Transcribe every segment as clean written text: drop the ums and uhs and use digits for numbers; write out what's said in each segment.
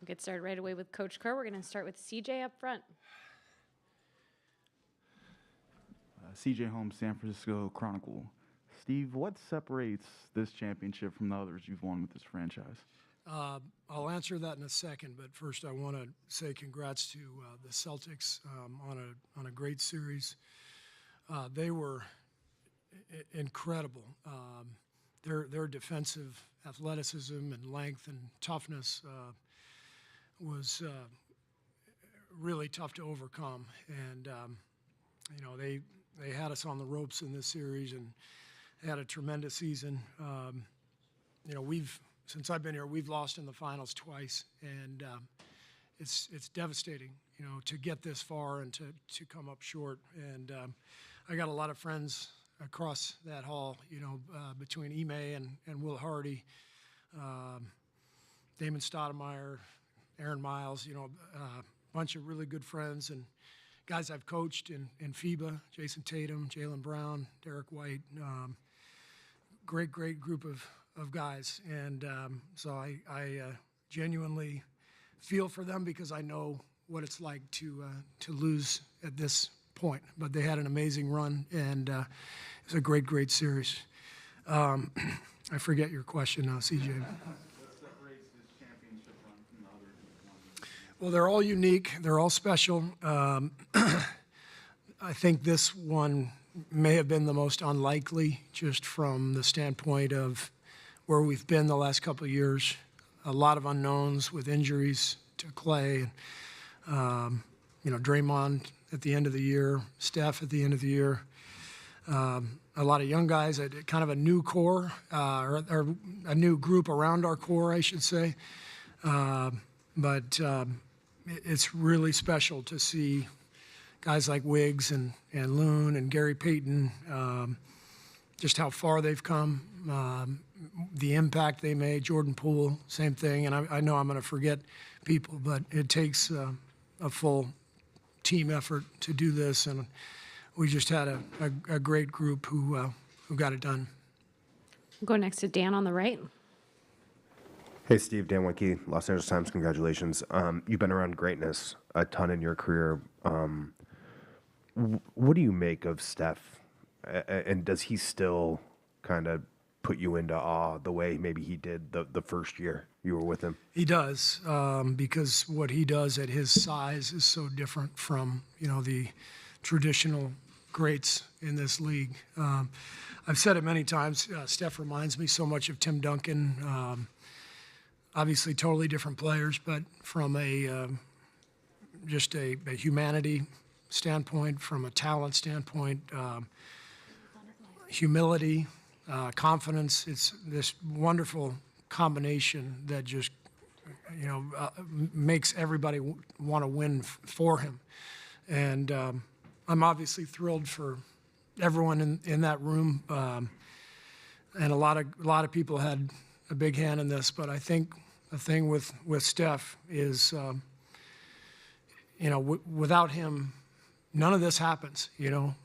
We'll get started right away with Coach Kerr. We're going to start with CJ up front. CJ Holmes, San Francisco Chronicle. Steve, what separates this championship from the others you've won with this franchise? I'll answer that in a second, but first I want to say congrats to the Celtics on a great series. They were incredible. Their defensive athleticism and length and toughness was really tough to overcome, and they had us on the ropes in this series and had a tremendous season. Since I've been here, we've lost in the finals twice, and it's devastating, to get this far and to come up short. And I got a lot of friends across that hall, between Ime and Will Hardy, Damon Stoudemire, Aaron Miles, a bunch of really good friends and guys I've coached in FIBA, Jason Tatum, Jaylen Brown, Derek White, great group of guys. And so I genuinely feel for them because I know what it's like to lose at this point. But they had an amazing run, and it was a great series. I forget your question now, CJ. Well, they're all unique. They're all special. I think this one may have been the most unlikely, just from the standpoint of where we've been the last couple of years. A lot of unknowns with injuries to Klay, Draymond at the end of the year, Steph at the end of the year. A lot of young guys, kind of a new core, or a new group around our core, I should say. But it's really special to see guys like Wiggs and Loon and Gary Payton, just how far they've come, the impact they made. Jordan Poole, same thing. And I know I'm going to forget people, but it takes a full team effort to do this. And we just had a great group who got it done. We'll go next to Dan on the right. Hey, Steve, Dan Winke, Los Angeles Times, congratulations. You've been around greatness a ton in your career. What do you make of Steph? And does he still kind of put you into awe the way maybe he did the first year you were with him? He does, because what he does at his size is so different from, the traditional greats in this league. I've said it many times, Steph reminds me so much of Tim Duncan. Obviously totally different players, but from just a humanity standpoint, from a talent standpoint, humility, confidence. It's this wonderful combination that just, makes everybody want to win for him. And I'm obviously thrilled for everyone in that room. And a lot of people had a big hand in this, but I think the thing with Steph is, without him, none of this happens,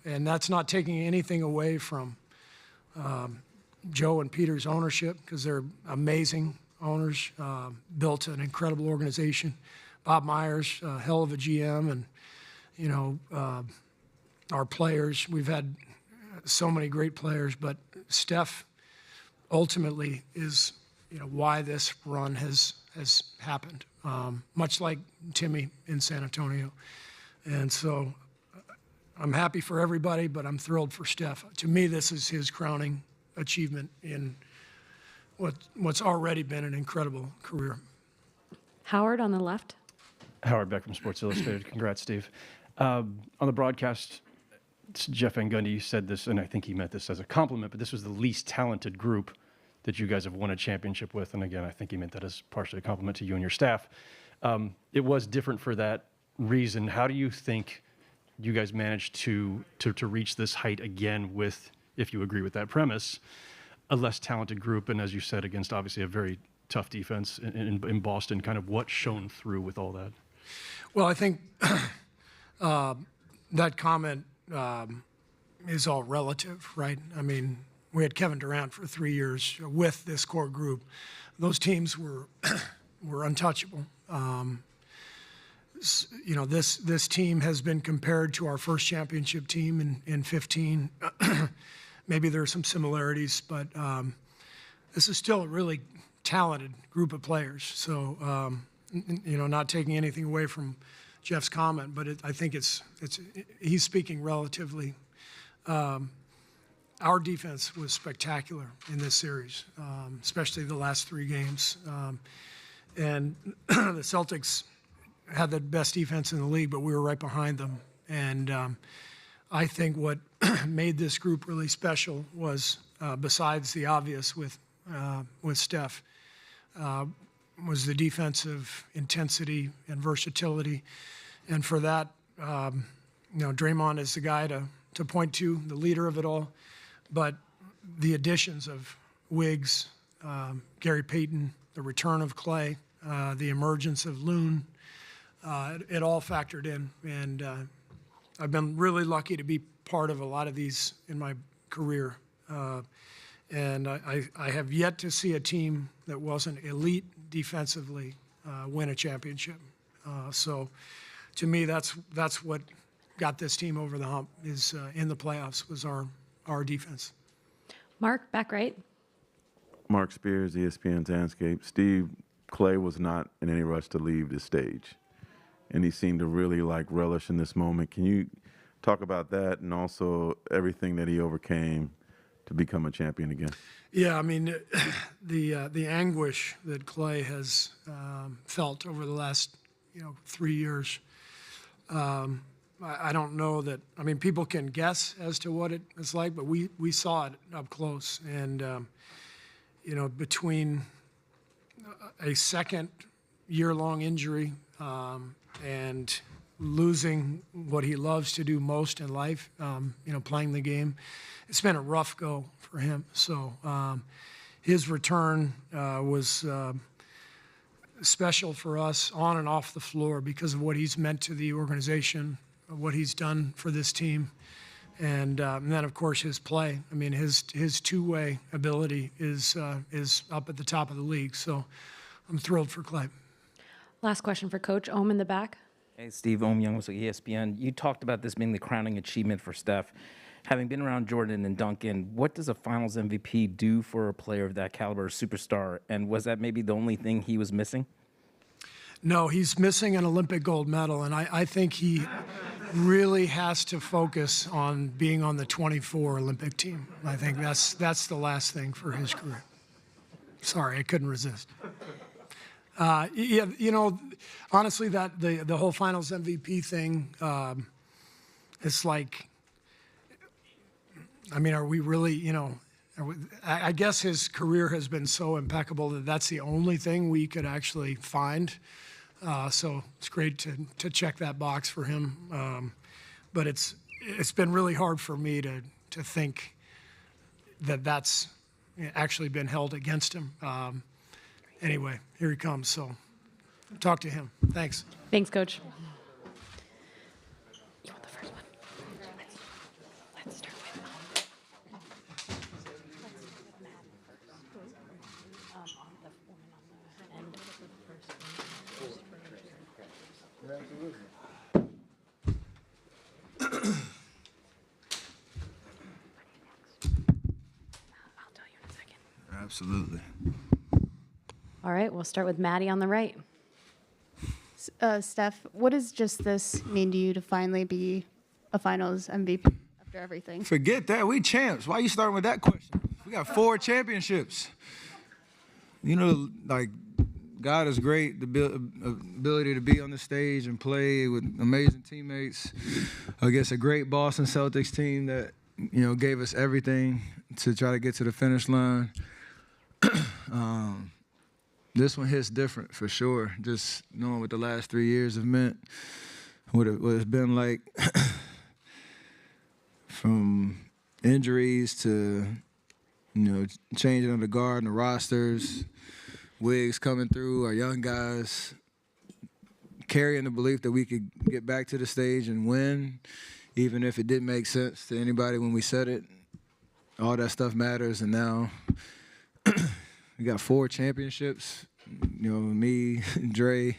and that's not taking anything away from Joe and Peter's ownership, because they're amazing owners, built an incredible organization. Bob Myers, a hell of a GM, and, our players, we've had so many great players, but Steph ultimately is, why this run has happened, much like Timmy in San Antonio. And so I'm happy for everybody, but I'm thrilled for Steph. To me, this is his crowning achievement in what's already been an incredible career. Howard on the left. Howard Beck from Sports Illustrated. Congrats, Steve. On the broadcast, Jeff Van Gundy said this, and I think he meant this as a compliment, but this was the least talented group that you guys have won a championship with. And again, I think he meant that as partially a compliment to you and your staff. It was different for that reason. How do you think you guys managed to reach this height again with, if you agree with that premise, a less talented group, and as you said, against obviously a very tough defense in Boston? Kind of what shone through with all that? Well, I think that comment is all relative, right? I mean, we had Kevin Durant for 3 years with this core group. Those teams were were untouchable. You know, this team has been compared to our first championship team in 15. Maybe there are some similarities, but this is still a really talented group of players. So, you know, not taking anything away from Jeff's comment, but I think he's speaking relatively. Our defense was spectacular in this series, especially the last 3 games. And the Celtics had the best defense in the league, but we were right behind them. And I think what made this group really special was, besides the obvious with Steph, was the defensive intensity and versatility. And for that, you know, Draymond is the guy to point to, the leader of it all. But the additions of Wiggs, Gary Payton, the return of Klay, the emergence of Loon, it all factored in. And I've been really lucky to be part of a lot of these in my career. And I have yet to see a team that wasn't elite defensively win a championship. So to me, that's what got this team over the hump, is in the playoffs, was our defense. Mark, back right. Mark Spears, ESPN's Landscape. Steve, Klay was not in any rush to leave the stage, and he seemed to really relish in this moment. Can you talk about that, and also everything that he overcame to become a champion again? Yeah, I mean, the anguish that Klay has felt over the last 3 years. I don't know that. I mean, people can guess as to what it is like, but we saw it up close, and between a second year-long injury and losing what he loves to do most in life, playing the game, it's been a rough go for him. So his return was special for us on and off the floor because of what he's meant to the organization, what he's done for this team, and then of course his play. I mean, his two-way ability is up at the top of the league. So I'm thrilled for Klay. Last question for Coach Ohm in the back. Hey, Steve, Ohm Young with ESPN. You talked about this being the crowning achievement for Steph. Having been around Jordan and Duncan, what does a Finals MVP do for a player of that caliber, a superstar? And was that maybe the only thing he was missing? No, he's missing an Olympic gold medal, and I think he really has to focus on being on the 24 Olympic team. I think that's the last thing for his career. Sorry, I couldn't resist. Honestly, that the whole Finals MVP thing, it's like, I mean, are we really, I guess his career has been so impeccable that that's the only thing we could actually find. So it's great to check that box for him. But it's been really hard for me to think that that's actually been held against him. Anyway, here he comes. So talk to him. Thanks. Thanks, Coach. You want the first one? Let's start with Matt. On the woman on the end. I'll tell you in a second. Absolutely. All right, we'll start with Maddie on the right. Steph, what does just this mean to you to finally be a Finals MVP after everything? Forget that. We champs. Why are you starting with that question? We got 4 championships. God is great, the ability to be on the stage and play with amazing teammates against a great Boston Celtics team that, gave us everything to try to get to the finish line. This one hits different for sure. Just knowing what the last 3 years have meant, what it's been like from injuries to, changing of the guard and the rosters, Wiggs coming through, our young guys, carrying the belief that we could get back to the stage and win, even if it didn't make sense to anybody when we said it. All that stuff matters, and now we got 4 championships. You know, me, Dre,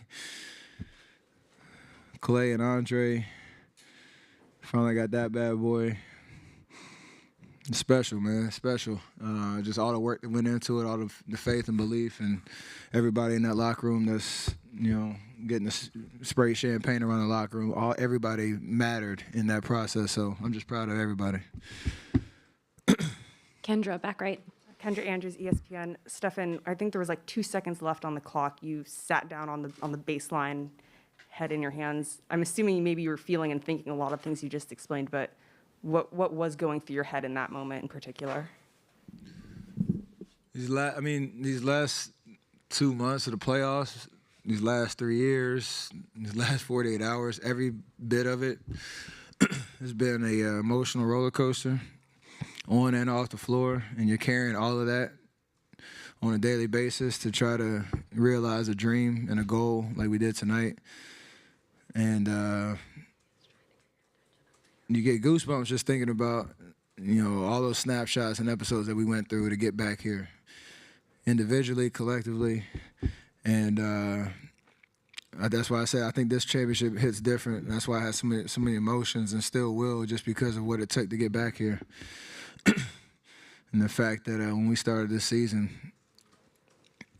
Klay, and Andre. Finally got that bad boy. It's special, man. Special. Just all the work that went into it, all the faith and belief, and everybody in that locker room that's, you know, getting to spray champagne around the locker room. Everybody mattered in that process, so I'm just proud of everybody. Kendra, back right. Kendra Andrews, ESPN. Stefan, I think there was like 2 seconds left on the clock. You sat down on the baseline, head in your hands. I'm assuming maybe you were feeling and thinking a lot of things you just explained, but what was going through your head in that moment in particular? These last 2 months of the playoffs, these last 3 years, these last 48 hours, every bit of it has been a emotional roller coaster, on and off the floor, and you're carrying all of that on a daily basis to try to realize a dream and a goal like we did tonight. And you get goosebumps just thinking about, you know, all those snapshots and episodes that we went through to get back here, individually, collectively. And that's why I say I think this championship hits different. That's why I had so many emotions and still will, just because of what it took to get back here. And the fact that when we started this season,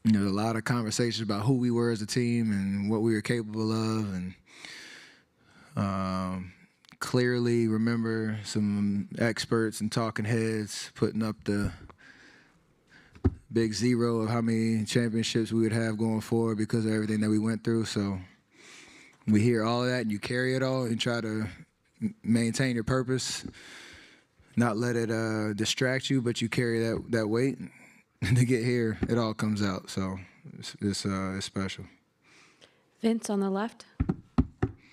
you know, a lot of conversations about who we were as a team and what we were capable of, and clearly remember some experts and talking heads putting up the big zero of how many championships we would have going forward because of everything that we went through. So we hear all of that, and you carry it all and try to maintain your purpose, not let it distract you, but you carry that weight. And to get here, it all comes out. So it's special. Vince on the left.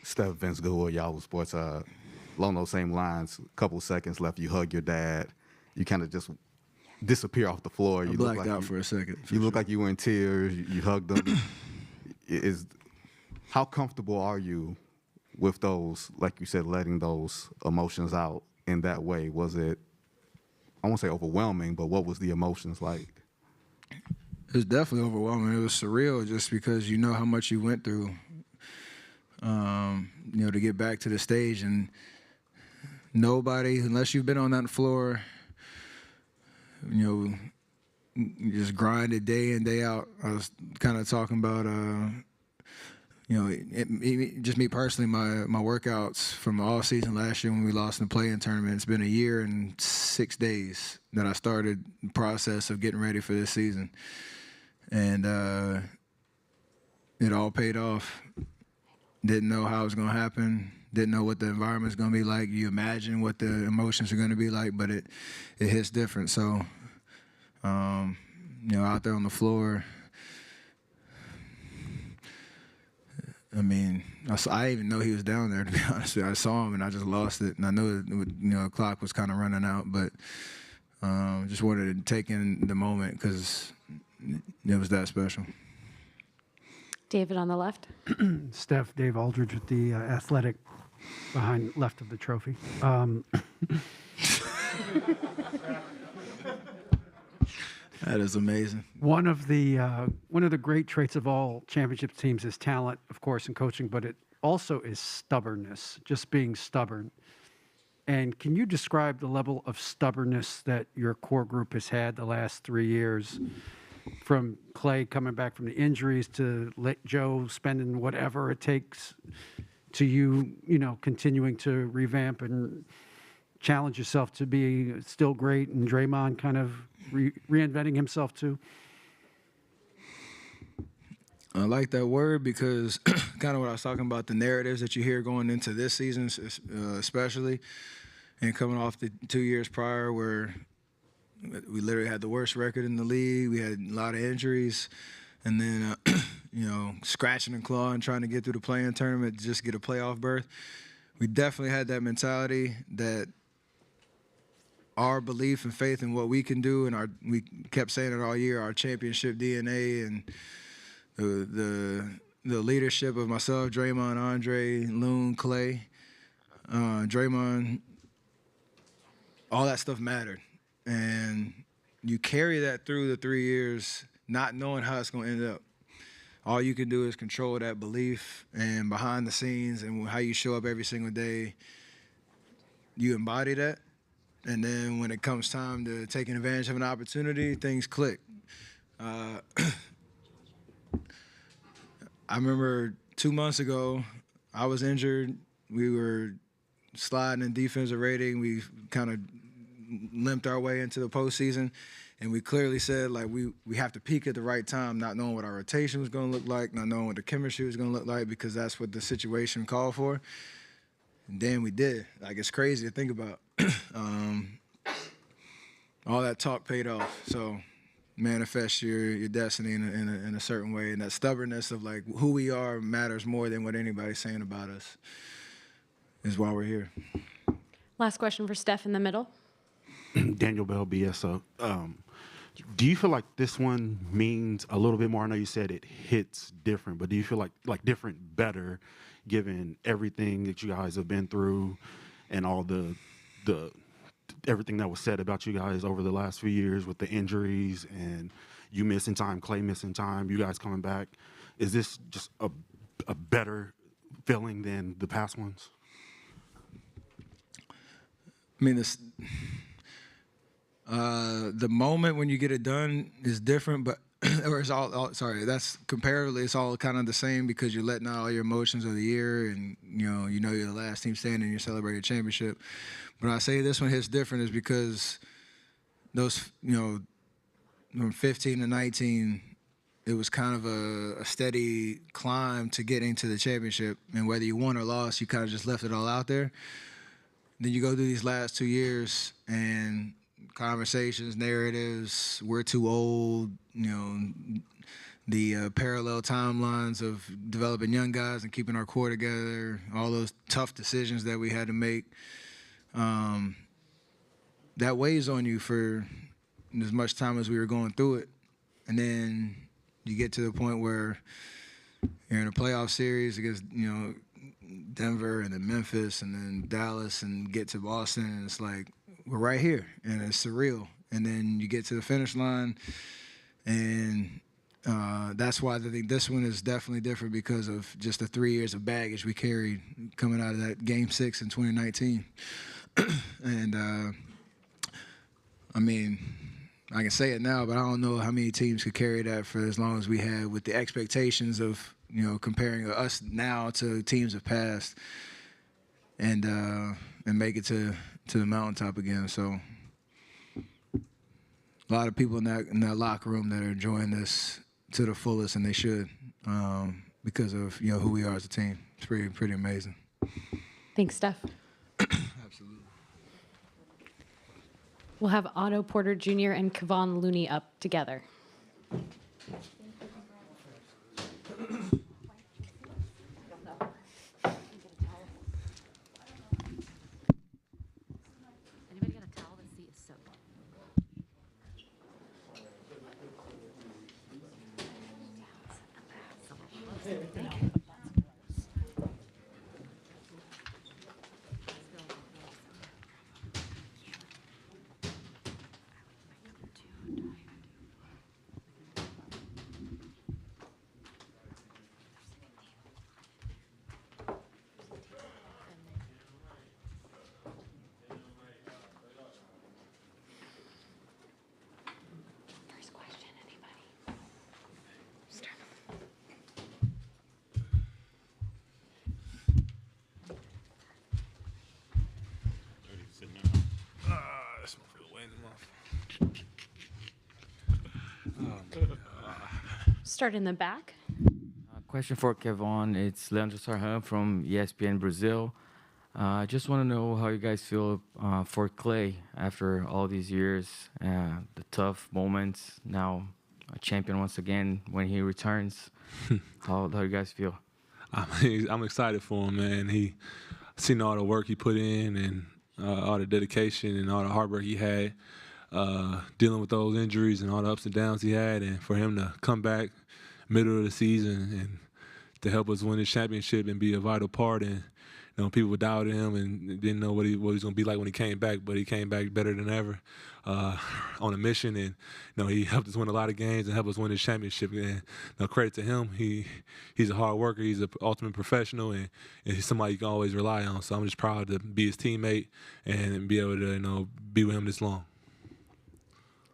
Steph, Vince Goodwood, Yahoo Sports. Along those same lines, a couple seconds left, you hug your dad. You kind of just disappear off the floor. I blacked out for a second. You look like you were in tears. You hugged them. How comfortable are you with those, like you said, letting those emotions out in that way? Was it, I won't say overwhelming, but what was the emotions like? It was definitely overwhelming. It was surreal just because you know how much you went through, you know, to get back to the stage. And nobody, unless you've been on that floor, you know, you just grind it day in, day out. I was kind of talking about, you know, just me personally, my workouts from all season last year when we lost in the play-in tournament. It's been a year and 6 days that I started the process of getting ready for this season. And it all paid off. Didn't know how it was going to happen. Didn't know what the environment's going to be like. You imagine what the emotions are going to be like, but it hits different. So, you know, out there on the floor, I mean, I didn't even know he was down there, to be honest with you. I saw him, and I just lost it. And I know that, you know, the clock was kind of running out, but just wanted to take in the moment because it was that special. David on the left. Steph, Dave Aldridge with the Athletic behind left of the trophy. That is amazing. One of the great traits of all championship teams is talent, of course, and coaching, but it also is stubbornness, just being stubborn. And can you describe the level of stubbornness that your core group has had the last 3 years, from Klay coming back from the injuries to Joe spending whatever it takes, to you know, continuing to revamp and challenge yourself to be still great, and Draymond kind of reinventing himself too? I like that word because kind of what I was talking about, the narratives that you hear going into this season, especially, and coming off the 2 years prior where we literally had the worst record in the league. We had a lot of injuries. And then, you know, scratching and clawing, trying to get through the play-in tournament to just get a playoff berth. We definitely had that mentality that our belief and faith in what we can do, and we kept saying it all year, our championship DNA and the leadership of myself, Draymond, Andre, Loon, Klay, Draymond, all that stuff mattered. And you carry that through the 3 years, not knowing how it's going to end up. all you can do is control that belief, and behind the scenes and how you show up every single day, you embody that. And then when it comes time to taking advantage of an opportunity, things click. I remember 2 months ago, I was injured. We were sliding in defensive rating. We kind of limped our way into the postseason. And we clearly said, like, we have to peak at the right time, not knowing what our rotation was going to look like, not knowing what the chemistry was going to look like, because that's what the situation called for. And then we did. Like, it's crazy to think about. All that talk paid off. So manifest your destiny in a certain way. And that stubbornness of, like, who we are matters more than what anybody's saying about us is why we're here. Last question for Steph in the middle. Daniel Bell, BSO. Do you feel like this one means a little bit more? I know you said it hits different, but do you feel like different better given everything that you guys have been through and all the everything that was said about you guys over the last few years with the injuries and you missing time, Klay missing time, you guys coming back? Is this just a better feeling than the past ones? I mean, the moment when you get it done is different, but or it's all sorry, that's comparatively it's all kind of the same because you're letting out all your emotions of the year, and you know you're the last team standing, you're celebrating a championship. But I say this one hits different is because those, from 15 to 19, it was kind of a steady climb to getting to the championship, and whether you won or lost, you kind of just left it all out there. Then you go through these last 2 years and conversations, narratives, we're too old, the parallel timelines of developing young guys and keeping our core together, all those tough decisions that we had to make. That weighs on you for as much time as we were going through it. And then you get to the point where you're in a playoff series against, Denver and then Memphis and then Dallas and get to Boston, and it's like, we're right here, and it's surreal. And then you get to the finish line, and that's why I think this one is definitely different because of just the 3 years of baggage we carried coming out of that Game 6 in 2019. And, I mean, I can say it now, but I don't know how many teams could carry that for as long as we had with the expectations of, comparing us now to teams of past and make it to the mountaintop again. So a lot of people in that locker room that are enjoying this to the fullest, and they should, because of who we are as a team. It's pretty amazing. Thanks, Steph. Absolutely. We'll have Otto Porter Jr. and Kevon Looney up together. First question, anybody? Start. This motherfucker weighing him off. Start in the back. Question for Kevon. It's Leandro Sarhan from ESPN Brazil. I just want to know how you guys feel for Klay after all these years, the tough moments, now a champion once again when he returns. How do you guys feel? I'm excited for him, man. He seen all the work he put in and all the dedication and all the hard work he had dealing with those injuries and all the ups and downs he had, and for him to come back middle of the season and to help us win the championship and be a vital part in people doubted him and didn't know what he was going to be like when he came back, but he came back better than ever on a mission. And he helped us win a lot of games and helped us win this championship. And credit to him. He's a hard worker. He's an ultimate professional, and he's somebody you can always rely on. So I'm just proud to be his teammate and be able to be with him this long.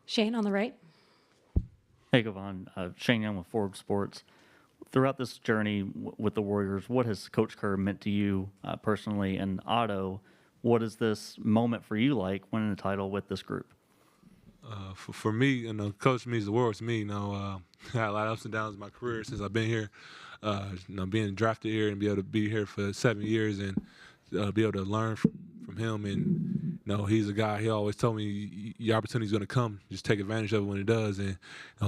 Shane on the right. Hey, Kevon. Shane Young with Forbes Sports. Throughout this journey with the Warriors, what has Coach Kerr meant to you personally? And Otto, what is this moment for you like winning the title with this group? For me, Coach means the world to me. I had a lot of ups and downs in my career since I've been here. Being drafted here and be able to be here for 7 years and be able to learn from him. And he's a guy. He always told me your opportunity's going to come. Just take advantage of it when it does. And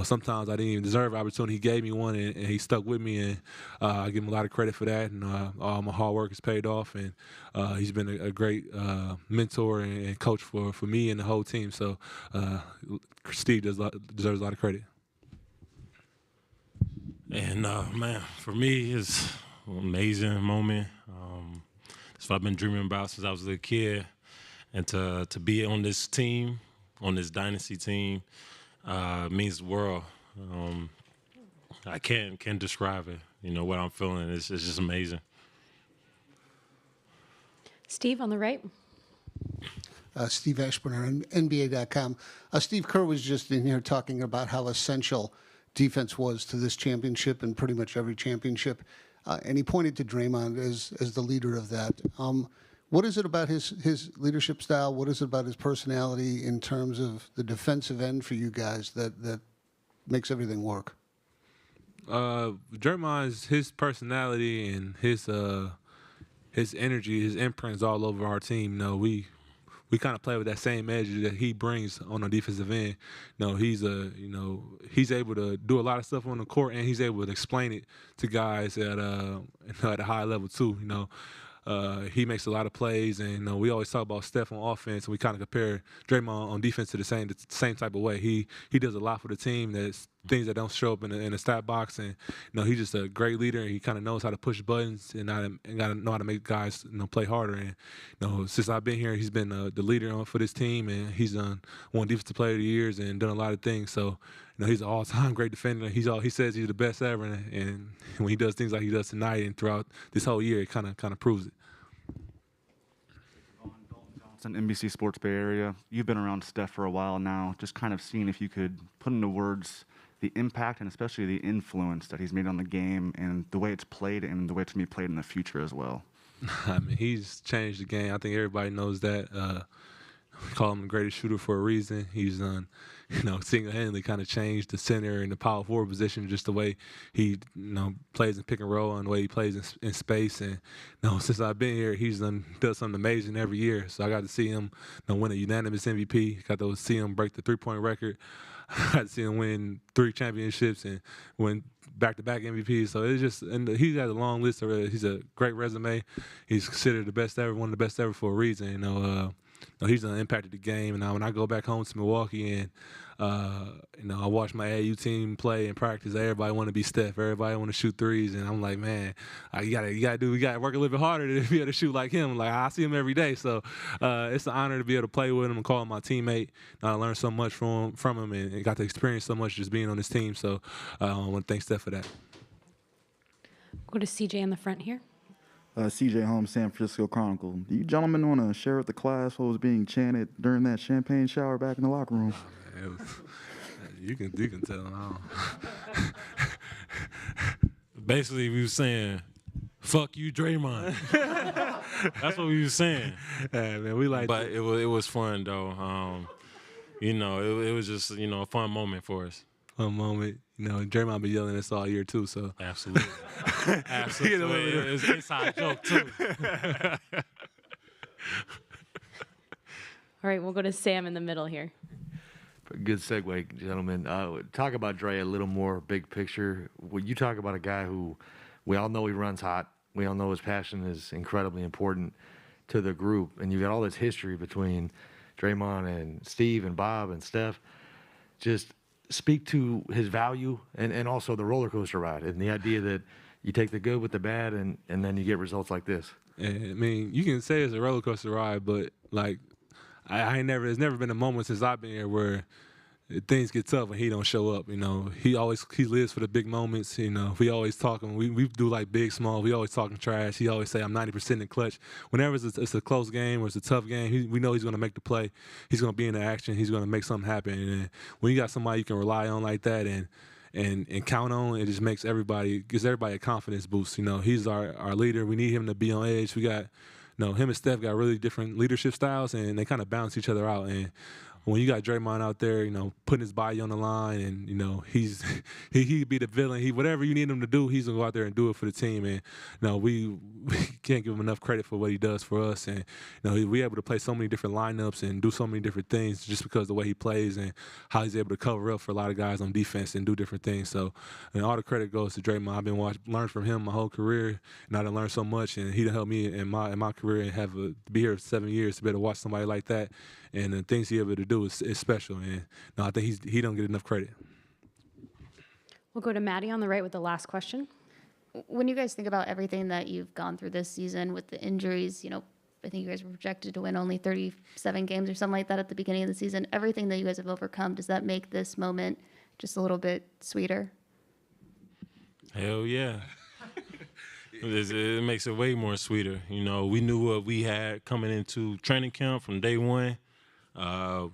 sometimes I didn't even deserve an opportunity. He gave me one, and he stuck with me. And I give him a lot of credit for that. And all my hard work has paid off. And he's been a great mentor and coach for me and the whole team. So Steve deserves a lot of credit. And man, for me, it's an amazing moment. It's what I've been dreaming about since I was a little kid. And to be on this team, on this dynasty team, means the world. I can't describe it. What I'm feeling. It's just amazing. Steve on the right. Steve Ashburner on NBA.com. Steve Kerr was just in here talking about how essential defense was to this championship and pretty much every championship. And he pointed to Draymond as the leader of that. What is it about his leadership style? What is it about his personality in terms of the defensive end for you guys that makes everything work? Draymond's his personality and his energy, his imprint's all over our team. We kind of play with that same edge that he brings on the defensive end. He's able to do a lot of stuff on the court, and he's able to explain it to guys at a high level too. He makes a lot of plays, and we always talk about Steph on offense, and we kind of compare Draymond on defense to the same type of way. He does a lot for the team. That's things that don't show up in the stat box, and he's just a great leader. And he kind of knows how to push buttons and got to know how to make guys play harder. And since I've been here, he's been the leader for this team, and he's won Defensive Player of the Years and done a lot of things. So he's an all-time great defender. He says he's the best ever, and when he does things like he does tonight and throughout this whole year, it kind of proves it. NBC Sports Bay Area. You've been around Steph for a while now. Just kind of seeing if you could put into words the impact and especially the influence that he's made on the game and the way it's played and the way it's going to be played in the future as well. I mean, he's changed the game. I think everybody knows that. We call him the greatest shooter for a reason. He's single-handedly kind of changed the center and the power forward position, just the way he, plays in pick and roll and the way he plays in space. And, since I've been here, he's does something amazing every year. So I got to see him win a unanimous MVP. Got to see him break the three-point record. I got to see him win 3 championships and win back-to-back MVPs. So it's just, and he has a long list of. He's a great resume. He's considered the best ever, one of the best ever for a reason. He's impacted the game. And when I go back home to Milwaukee and I watch my AAU team play and practice, everybody want to be Steph. Everybody want to shoot threes, and I'm like, man, we gotta work a little bit harder to be able to shoot like him. Like I see him every day, so it's an honor to be able to play with him and call him my teammate. I learned so much from him and got to experience so much just being on this team. So I want to thank Steph for that. Go to CJ in the front here. CJ Holmes, San Francisco Chronicle. Do you gentlemen want to share with the class what was being chanted during that champagne shower back in the locker room? You can tell them. Basically, we were saying, "Fuck you, Draymond." That's what we were saying. Yeah, man, we like. But it was fun though. It was just a fun moment for us. Fun moment. Draymond been yelling at us all year too. So absolutely, absolutely. It was an inside joke too. All right, we'll go to Sam in the middle here. Good segue, gentlemen. Talk about Dre a little more big picture. When you talk about a guy who we all know he runs hot, we all know his passion is incredibly important to the group, and you've got all this history between Draymond and Steve and Bob and Steph. Just speak to his value and also the roller coaster ride and the idea that you take the good with the bad and then you get results like this. And I mean, you can say it's a roller coaster ride, but like, there's never been a moment since I've been here where things get tough and he don't show up. You know, he lives for the big moments. You know, we always talking. We do like big, small. We always talking trash. He always say I'm 90% in clutch. Whenever it's a close game or it's a tough game, we know he's gonna make the play. He's gonna be in the action. He's gonna make something happen. And when you got somebody you can rely on like that and count on, it just gives everybody a confidence boost. You know, he's our leader. We need him to be on edge. We got, him and Steph got really different leadership styles, and they kind of balance each other out. And when you got Draymond out there, putting his body on the line, and he'd be the villain. Whatever you need him to do, he's gonna go out there and do it for the team. And we can't give him enough credit for what he does for us. And we able to play so many different lineups and do so many different things just because of the way he plays and how he's able to cover up for a lot of guys on defense and do different things. So, all the credit goes to Draymond. I've been learned from him my whole career, and I done learned so much. And he done helped me in my career and be here 7 years to be able to watch somebody like that. And the things he's able to do is special. And I think he don't get enough credit. We'll go to Maddie on the right with the last question. When you guys think about everything that you've gone through this season with the injuries, I think you guys were projected to win only 37 games or something like that at the beginning of the season. Everything that you guys have overcome, does that make this moment just a little bit sweeter? Hell yeah. It makes it way more sweeter. We knew what we had coming into training camp from day one.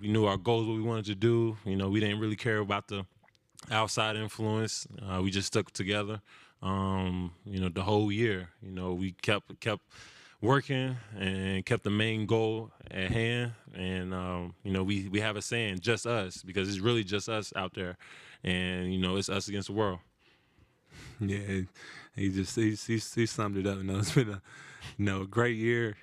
We knew our goals, what we wanted to do. We didn't really care about the outside influence. We just stuck together. The whole year. We kept working and kept the main goal at hand. And we have a saying, just us, because it's really just us out there. And it's us against the world. Yeah, he summed it up. It's been a great year.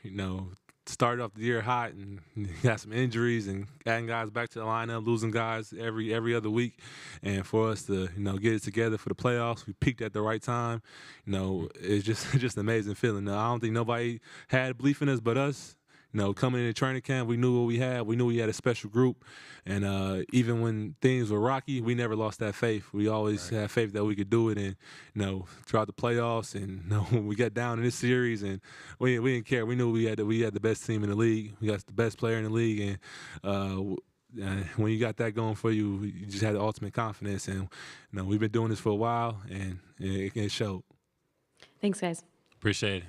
Started off the year hot and got some injuries and adding guys back to the lineup, losing guys every other week. And for us to get it together for the playoffs, we peaked at the right time. It's just an amazing feeling. I don't think nobody had belief in us but us. Coming into training camp, we knew what we had. We knew we had a special group. And even when things were rocky, we never lost that faith. We always had faith that we could do it. And, throughout the playoffs and, when we got down in this series and we didn't care. We knew we had the best team in the league. We got the best player in the league. And when you got that going for you, you just had the ultimate confidence. And, we've been doing this for a while, and it showed. Thanks, guys. Appreciate it.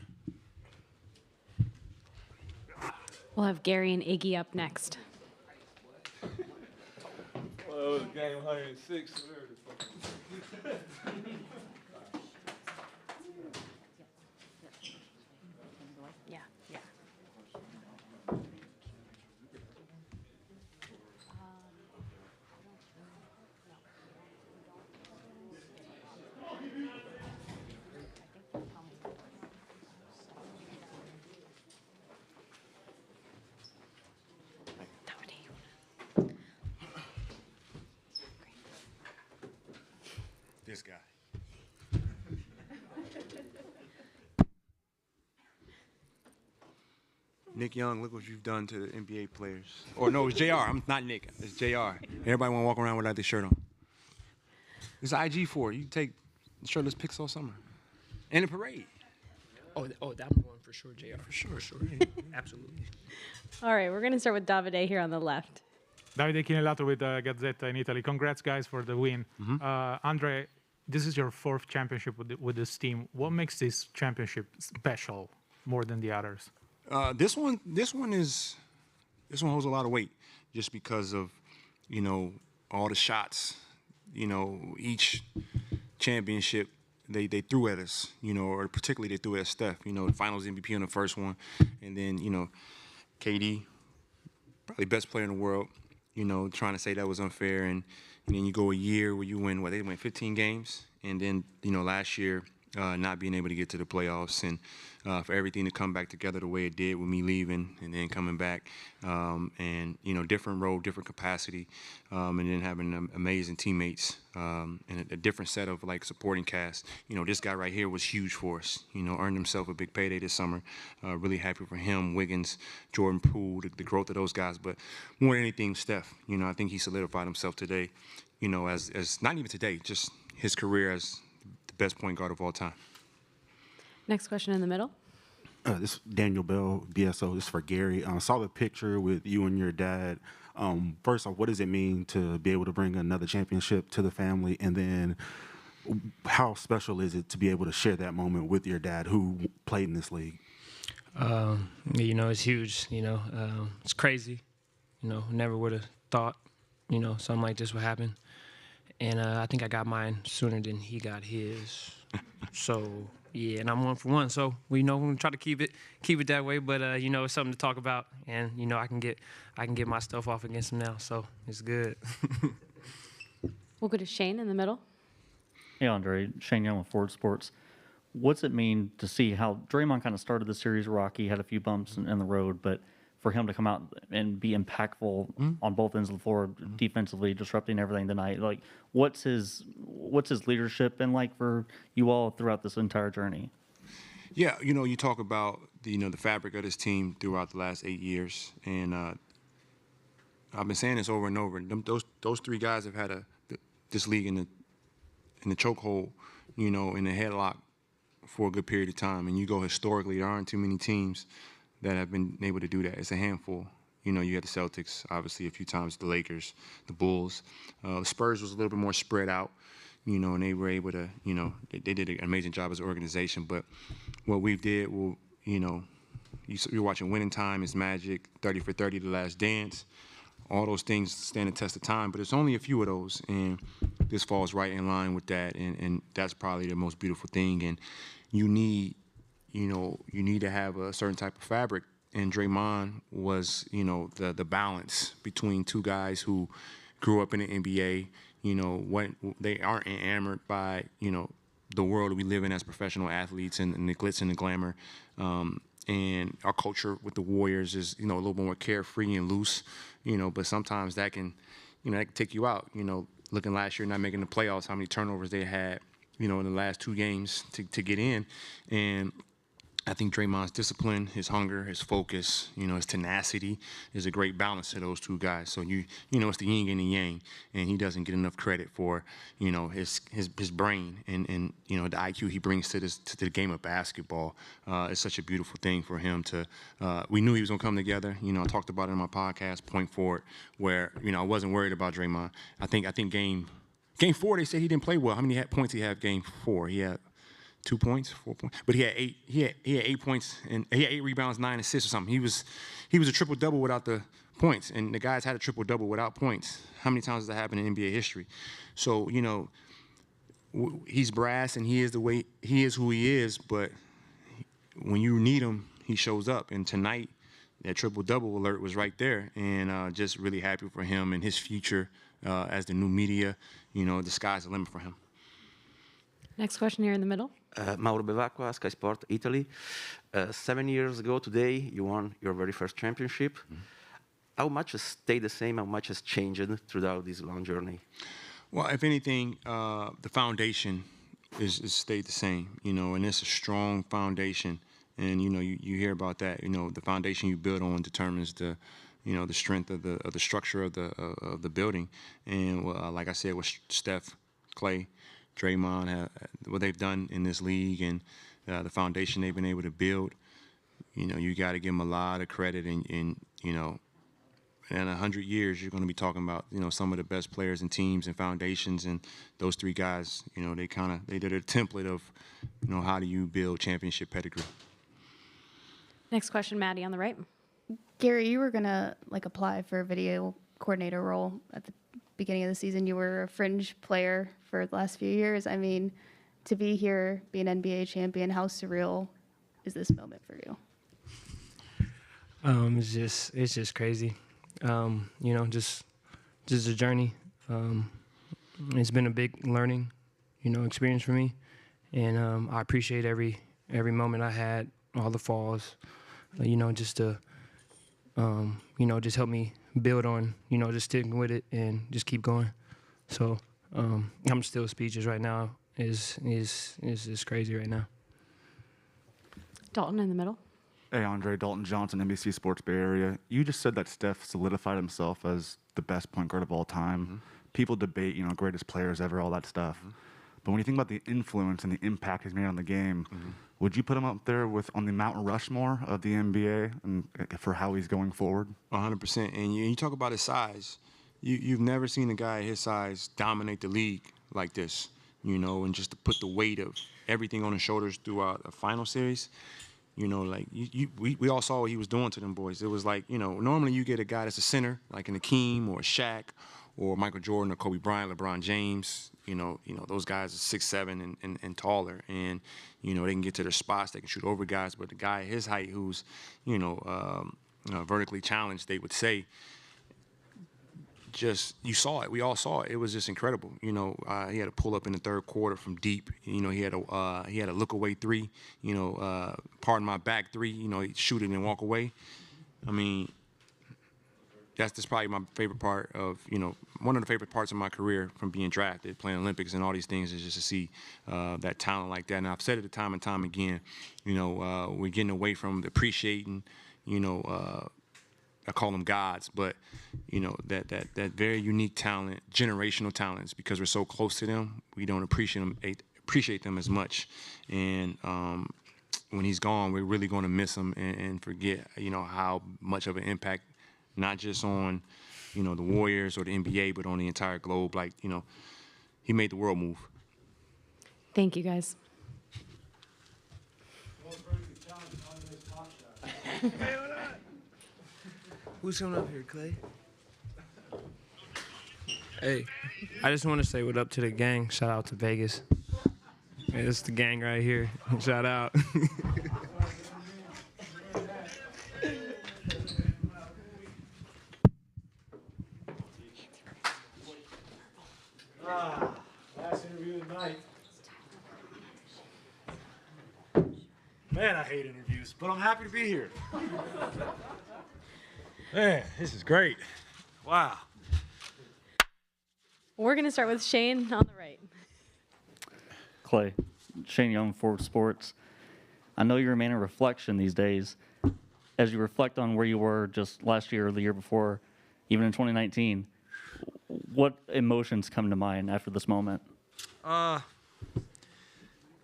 We'll have Gary and Iggy up next. Well, it was game 106. Yeah. This guy. Nick Young, look what you've done to the NBA players. Or no, it's JR. I'm not Nick. It's JR. Everybody want to walk around without their shirt on. It's IG for it. You take shirtless pics all summer. And a parade. Oh, that one for sure, JR. For sure. Absolutely. All right, we're going to start with Davide here on the left. Davide Chinellato with Gazzetta in Italy. Congrats, guys, for the win. Andre, this is your fourth championship with this team. What makes this championship special more than the others? This one holds a lot of weight just because of, all the shots, each championship they threw at us, or particularly they threw at Steph, the finals MVP on the first one. And then, KD, probably best player in the world, trying to say that was unfair. And then you go a year where you win, they win 15 games. And then, last year, not being able to get to the playoffs and for everything to come back together the way it did with me leaving and then coming back and, different role, different capacity and then having amazing teammates and a different set of supporting cast. This guy right here was huge for us, earned himself a big payday this summer. Really happy for him, Wiggins, Jordan Poole, the growth of those guys. But more than anything, Steph, I think he solidified himself today, as not even today, just his career as best point guard of all time. Next question in the middle. This is Daniel Bell, BSO. This is for Gary. Saw the picture with you and your dad. First off, what does it mean to be able to bring another championship to the family? And then how special is it to be able to share that moment with your dad who played in this league? You know, it's huge. You know, it's crazy. You know, never would have thought, you know, something like this would happen. And I think I got mine sooner than he got his. So yeah, and I'm 1 for 1. So we know we're gonna try to keep it that way. But you know, it's something to talk about, and you know, I can get my stuff off against him now. So it's good. We'll go to Shane in the middle. Hey, Andre. Shane Young with Ford Sports. What's it mean to see how Draymond kind of started the series rocky, had a few bumps in the road, but for him to come out and be impactful on both ends of the floor, defensively, disrupting everything tonight? Like, what's his leadership been like for you all throughout this entire journey? Yeah, you know, you talk about the fabric of this team throughout the last 8 years, and I've been saying this over and over. Those three guys have had this league in the chokehold, you know, in the headlock for a good period of time. And you go historically, there aren't too many teams that have been able to do that. It's a handful. You know, you had the Celtics, obviously, a few times, the Lakers, the Bulls. The Spurs was a little bit more spread out, you know, and they were able to, you know, they did an amazing job as an organization. But what we did, well, you know, you're watching Winning Time, It's Magic, 30 for 30, The Last Dance. All those things stand the test of time, but it's only a few of those, and this falls right in line with that, and that's probably the most beautiful thing. And you need to have a certain type of fabric, and Draymond was, you know, the balance between two guys who grew up in the NBA. You know, they aren't enamored by, you know, the world we live in as professional athletes and the glitz and the glamour. And our culture with the Warriors is, you know, a little more carefree and loose, you know, but sometimes that can take you out. You know, looking last year, not making the playoffs, how many turnovers they had, you know, in the last 2 games to get in. And I think Draymond's discipline, his hunger, his focus, you know, his tenacity is a great balance to those two guys. So you know, it's the yin and the yang, and he doesn't get enough credit for, you know, his brain and you know, the IQ he brings to the game of basketball. It's such a beautiful thing for him to. We knew he was gonna come together. You know, I talked about it in my podcast, Point Forward, where, you know, I wasn't worried about Draymond. I think Game 4, they said he didn't play well. How many points he had Game 4? He had 2 points, 4 points, but he had 8. He had 8 points, and he had 8 rebounds, 9 assists or something. He was a triple double without the points, and the guys had a triple double without points. How many times has that happened in NBA history? So, you know, he's brass, and he is who he is. But when you need him, he shows up. And tonight, that triple double alert was right there, and just really happy for him and his future as the new media. You know, the sky's the limit for him. Next question here in the middle. Mauro Bevacqua, Sky Sport Italy. 7 years ago today, you won your very first championship. How much has stayed the same? How much has changed throughout this long journey? Well, if anything, the foundation is stayed the same, you know, and it's a strong foundation. And, you know, you hear about that, you know, the foundation you build on determines the, you know, the strength of the structure of the building. And like I said, with Steph, Klay, Draymond, what they've done in this league and the foundation they've been able to build, you know, you got to give them a lot of credit. And you know, in 100 years, you're going to be talking about, you know, some of the best players and teams and foundations. And those three guys, you know, they did a template of, you know, how do you build championship pedigree. Next question, Maddie on the right. Gary, you were gonna apply for a video coordinator role at the beginning of the season. You were a fringe player for the last few years. I mean, to be here, be an NBA champion, how surreal is this moment for you? It's just crazy. You know, just a journey. It's been a big learning, you know, experience for me, and I appreciate every moment I had, all the falls, you know, just to, you know, just help me build on, you know, just sticking with it and just keep going. So I'm still speechless right now. Is crazy right now. Dalton in the middle. Hey, Andre, Dalton Johnson, NBC Sports Bay Area. You just said that Steph solidified himself as the best point guard of all time. People debate, you know, greatest players ever, all that stuff. But when you think about the influence and the impact he's made on the game, would you put him up there on the Mount Rushmore of the NBA and for how he's going forward? 100%. And you talk about his size. You've never seen a guy his size dominate the league like this, and just to put the weight of everything on his shoulders throughout a final series. Like we all saw what he was doing to them boys. It was like, normally you get a guy that's a center, like an Akeem or a Shaq or Michael Jordan or Kobe Bryant, LeBron James. Those guys are 6'7" and taller, and they can get to their spots, they can shoot over guys. But the guy his height, who's vertically challenged, they would say, just you saw it. We all saw it. It was just incredible. He had a pull up in the third quarter from deep. He had a look away three. Pardon my back three. He'd shoot it and walk away. I mean, that's probably my favorite part of one of the favorite parts of my career from being drafted, playing Olympics and all these things, is just to see that talent like that. And I've said it time and time again. We're getting away from appreciating. I call them gods, but that very unique talent, generational talents, because we're so close to them, we don't appreciate them as much. And when he's gone, we're really going to miss him and forget, how much of an impact, not just on, the Warriors or the NBA, but on the entire globe. Like, he made the world move. Thank you, guys. Who's coming up here, Klay? Hey, I just want to say what up to the gang. Shout out to Vegas. Hey, this is the gang right here. Shout out. Last interview of the night. Man, I hate interviews, but I'm happy to be here. Man, this is great. Wow. We're going to start with Shane on the right. Klay, Shane Young, Forward Sports. I know you're a man of reflection these days. As you reflect on where you were just last year or the year before, even in 2019, what emotions come to mind after this moment? A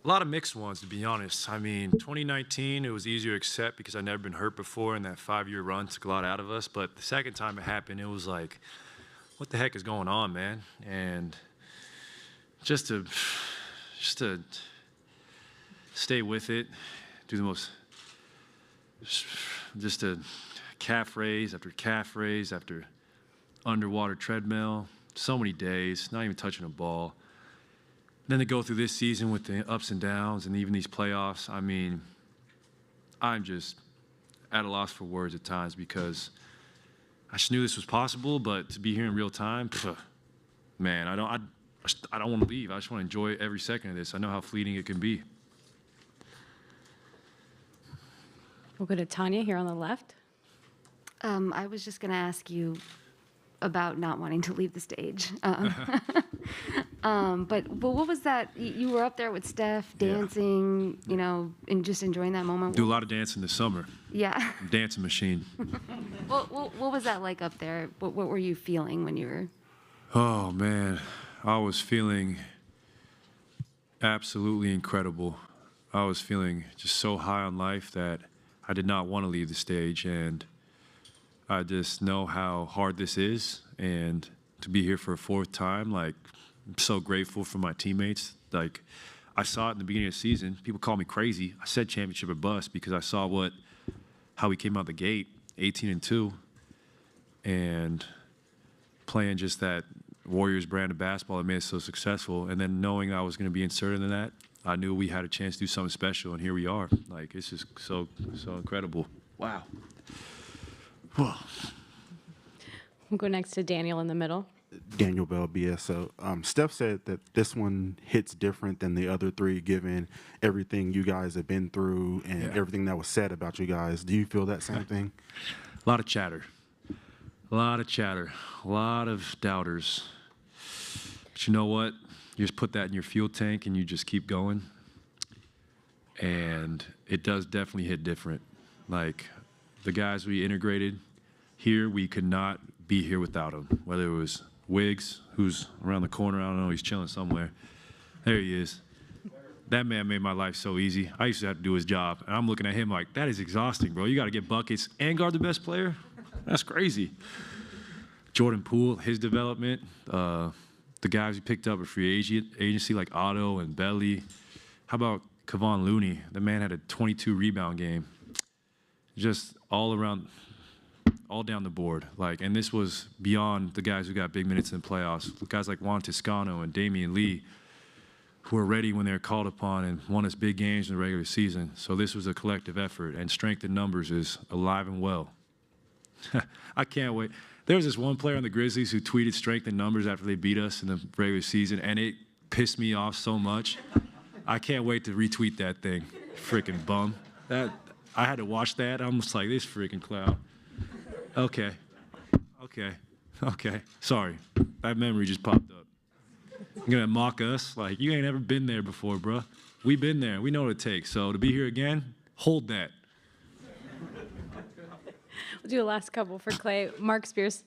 lot of mixed ones, to be honest. I mean, 2019, it was easier to accept because I'd never been hurt before, and that 5-year run took a lot out of us. But the second time it happened, it was like, what the heck is going on, man? And just to stay with it, do the most, just a calf raise after underwater treadmill, so many days, not even touching a ball. Then to go through this season with the ups and downs and even these playoffs, I mean, I'm just at a loss for words at times because I just knew this was possible, but to be here in real time, man, I don't want to leave. I just want to enjoy every second of this. I know how fleeting it can be. We'll go to Tanya here on the left. I was just going to ask you about not wanting to leave the stage. But what was that? You were up there with Steph dancing, and just enjoying that moment. Do a lot of dancing this summer. Yeah. Dancing machine. What was that like up there? What were you feeling when you were? Oh, man. I was feeling absolutely incredible. I was feeling just so high on life that I did not want to leave the stage. And I just know how hard this is. And to be here for a fourth time, like, I'm so grateful for my teammates. Like, I saw it in the beginning of the season. People call me crazy. I said championship or bust because I saw how we came out the gate, 18-2, and playing just that Warriors brand of basketball that made us so successful. And then knowing I was going to be inserted in that, I knew we had a chance to do something special, and here we are. Like, it's just so incredible. Wow. We'll go next to Daniel in the middle. Daniel Bell, BSO. Steph said that this one hits different than the other three, given everything you guys have been through and everything that was said about you guys. Do you feel that same thing? A lot of chatter. A lot of doubters. But you know what? You just put that in your fuel tank and you just keep going. And it does definitely hit different. Like, the guys we integrated here, we could not be here without them. Whether it was Wiggs, who's around the corner, I don't know, he's chilling somewhere. There he is. That man made my life so easy. I used to have to do his job, and I'm looking at him like, that is exhausting, bro. You got to get buckets and guard the best player? That's crazy. Jordan Poole, his development, the guys he picked up at free agency like Otto and Belly. How about Kevon Looney? The man had a 22 rebound game. Just all around, all down the board. And this was beyond the guys who got big minutes in the playoffs. Guys like Juan Toscano and Damian Lee, who were ready when they were called upon and won us big games in the regular season. So this was a collective effort, and strength in numbers is alive and well. I can't wait. There was this one player on the Grizzlies who tweeted strength in numbers after they beat us in the regular season, and it pissed me off so much. I can't wait to retweet that thing. Freaking bum. I had to watch that. I'm just like, this freaking clown. Okay. Sorry. That memory just popped up. You're going to mock us? Like, you ain't ever been there before, bro. We've been there. We know what it takes. So to be here again, hold that. We'll do a last couple for Klay. Mark Spears,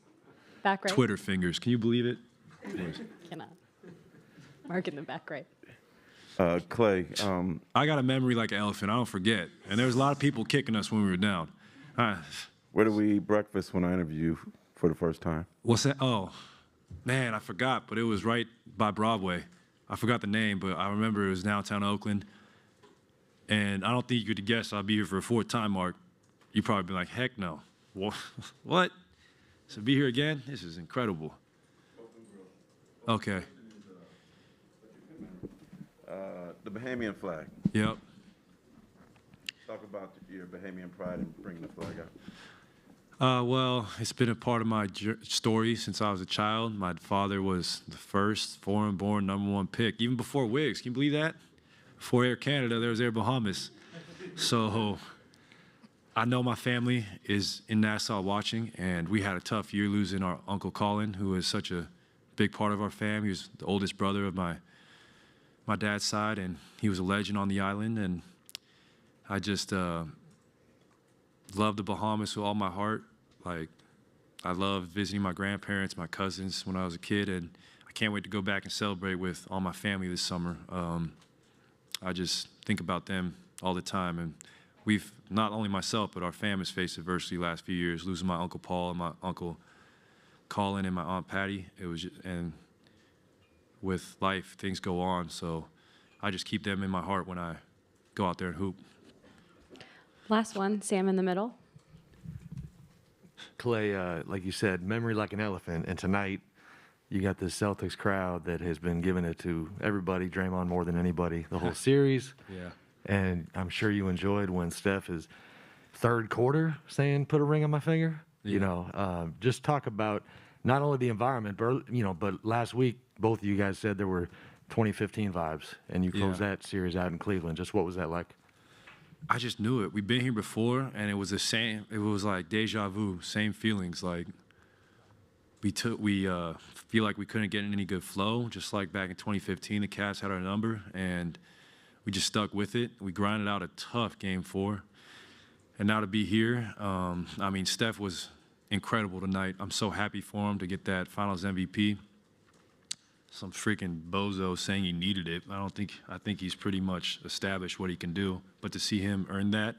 back right. Twitter fingers. Can you believe it? Cannot. Mark in the back right. Klay. I got a memory like an elephant. I don't forget. And there was a lot of people kicking us when we were down. Where did we eat breakfast when I interviewed you for the first time? What's that? Oh, man, I forgot, but it was right by Broadway. I forgot the name, but I remember it was downtown Oakland. And I don't think you could guess I'll be here for a fourth time, Mark. You'd probably be like, heck no. What? So be here again? This is incredible. Okay. The Bahamian flag. Yep. Talk about your Bahamian pride in bringing the flag out. Well, it's been a part of my story since I was a child. My father was the first foreign-born #1 pick, even before Wiggs. Can you believe that? Before Air Canada, there was Air Bahamas. So I know my family is in Nassau watching, and we had a tough year losing our Uncle Colin, who is such a big part of our family. He was the oldest brother of my dad's side, and he was a legend on the island. And I just love the Bahamas with all my heart. Like, I loved visiting my grandparents, my cousins when I was a kid, and I can't wait to go back and celebrate with all my family this summer. I just think about them all the time, and we've, not only myself, but our family's faced adversity the last few years, losing my Uncle Paul and my Uncle Colin and my Aunt Patty. It was and with life, things go on, so I just keep them in my heart when I go out there and hoop. Last one, Sam in the middle. Klay, like you said, memory like an elephant, and tonight you got this Celtics crowd that has been giving it to everybody, Draymond more than anybody, the whole series. Yeah. And I'm sure you enjoyed when Steph is third quarter saying, "Put a ring on my finger." Yeah. You know, just talk about not only the environment, but last week both of you guys said there were 2015 vibes, and you closed that series out in Cleveland. Just what was that like? I just knew it. We've been here before, and it was the same. It was like deja vu, same feelings. Like we feel like we couldn't get any good flow, just like back in 2015. The Cavs had our number, and we just stuck with it. We grinded out a tough Game 4, and now to be here, I mean, Steph was incredible tonight. I'm so happy for him to get that Finals MVP. Some freaking bozo saying he needed it. I think he's pretty much established what he can do. But to see him earn that,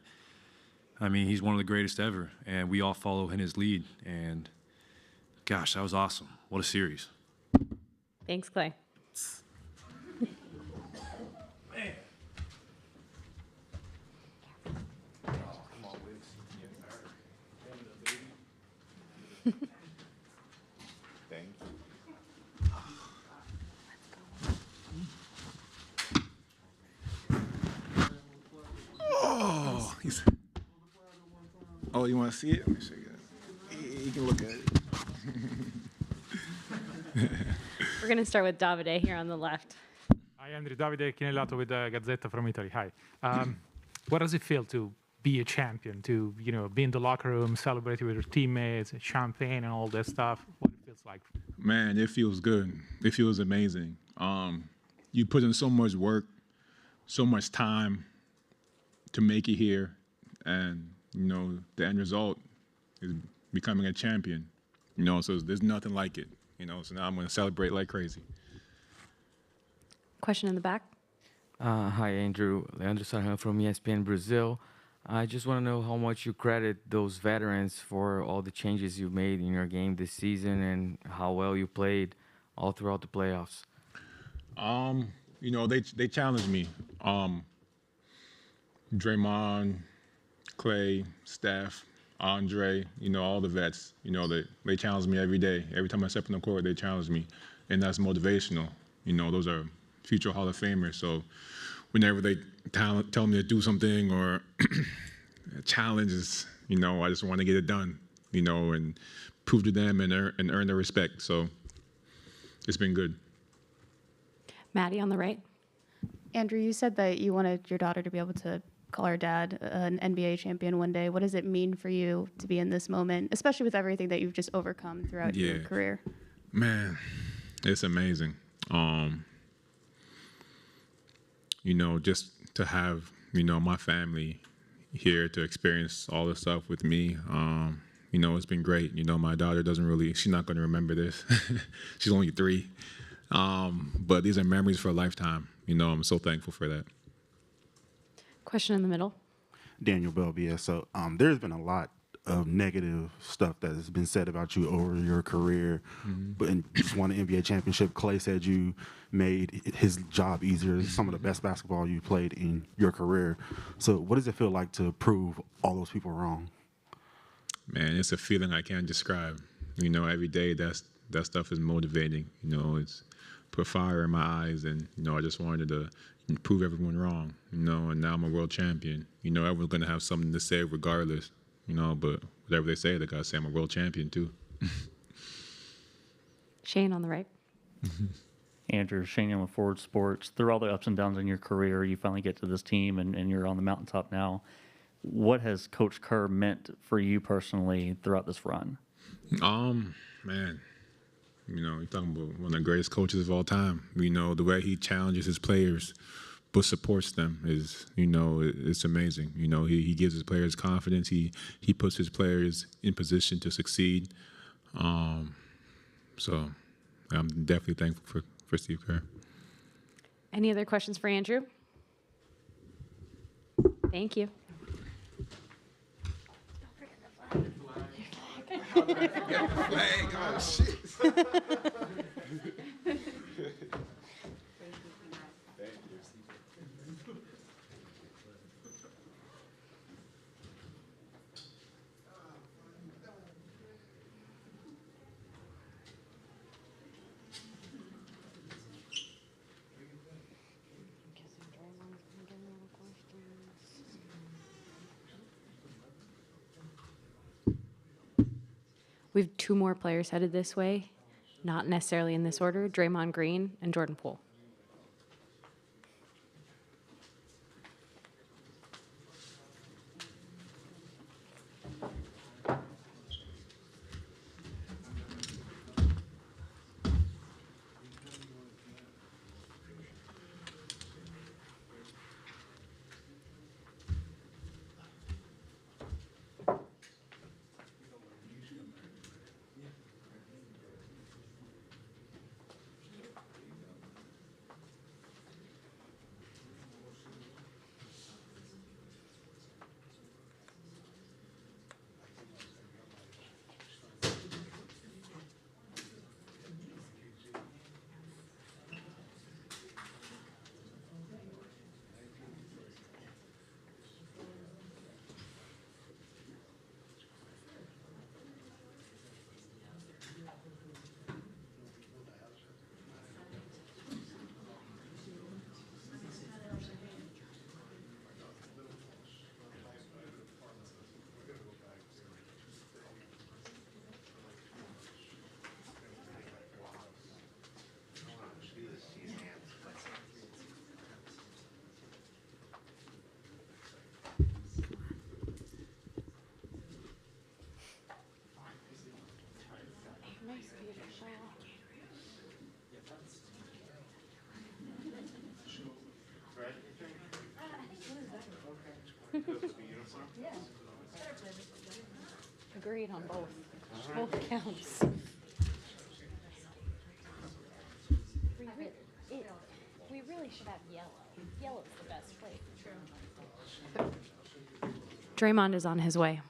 I mean, he's one of the greatest ever, and we all follow in his lead. And gosh, that was awesome. What a series. Thanks, Klay. Oh, oh, you want to see it? Let me show you. You can look at it. We're going to start with Davide here on the left. Hi, Andrew. Davide Chinellato with Gazzetta from Italy. Hi. What does it feel to be a champion, to be in the locker room, celebrating with your teammates, champagne and all that stuff? What it feels like? Man, it feels good. It feels amazing. You put in so much work, so much time to make it here, and the end result is becoming a champion. So there's nothing like it. So now I'm going to celebrate like crazy. Question in the back. Hi, Andrew. Leandro Sarhan from ESPN Brazil. I just want to know how much you credit those veterans for all the changes you made in your game this season and how well you played all throughout the playoffs. You know, they challenged me. Draymond, Klay, Steph, Andre, you know, all the vets, you know, they challenge me every day. Every time I step on the court, they challenge me. And that's motivational. You know, those are future Hall of Famers. So whenever they tell me to do something or challenges, you know, I just want to get it done, you know, and prove to them and earn their respect. So it's been good. Maddie on the right. Andrew, you said that you wanted your daughter to be able to call her dad an NBA champion one day. What does it mean for you to be in this moment, especially with everything that you've just overcome throughout your career? Man, it's amazing. You know, just to have, you know, my family here to experience all this stuff with me, you know, it's been great. You know, my daughter she's not going to remember this. She's only 3. But these are memories for a lifetime. You know, I'm so thankful for that. Question in the middle. Daniel Bell, BSO. There's been a lot of negative stuff that has been said about you over your career, but you just won an NBA championship. Klay said you made his job easier. Some of the best basketball you played in your career. So what does it feel like to prove all those people wrong? Man, it's a feeling I can't describe. You know, every day that stuff is motivating. You know, it's put fire in my eyes, and you know, I just wanted to prove everyone wrong. You know, and now I'm a world champion. You know, everyone's gonna have something to say regardless. You know, but whatever they say, they gotta say I'm a world champion too. Shane on the right. Andrew, Shane Young with Forward Sports. Through all the ups and downs in your career, you finally get to this team and you're on the mountaintop now. What has Coach Kerr meant for you personally throughout this run? Man, you know, you're talking about one of the greatest coaches of all time. You know, the way he challenges his players but supports them is, you know, it's amazing. You know, he gives his players confidence. He puts his players in position to succeed. So I'm definitely thankful for Steve Kerr. Any other questions for Andrew? Thank you. Oh, shit. We have 2 more players headed this way, not necessarily in this order, Draymond Green and Jordan Poole. Agreed on both. Both counts. We really really should have yellow. Yellow's the best flavor. True. Draymond is on his way.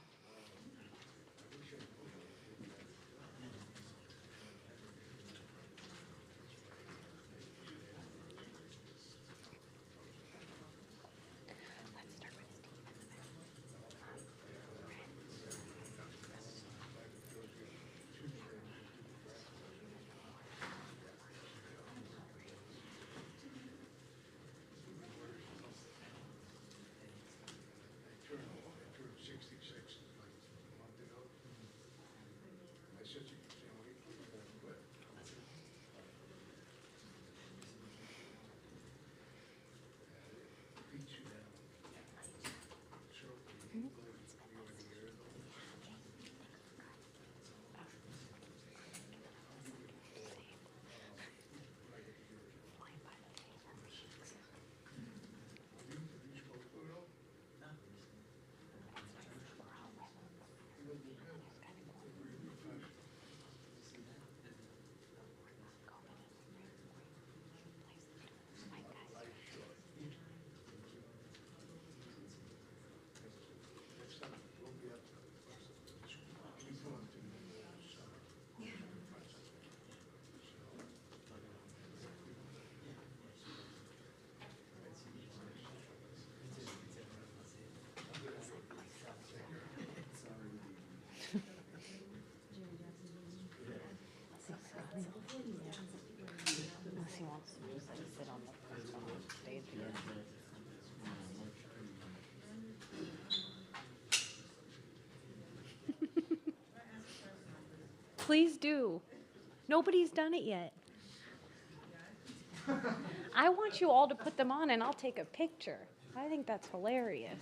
Unless he wants to just like sit on the stage again. Please do. Nobody's done it yet. I want you all to put them on and I'll take a picture. I think that's hilarious.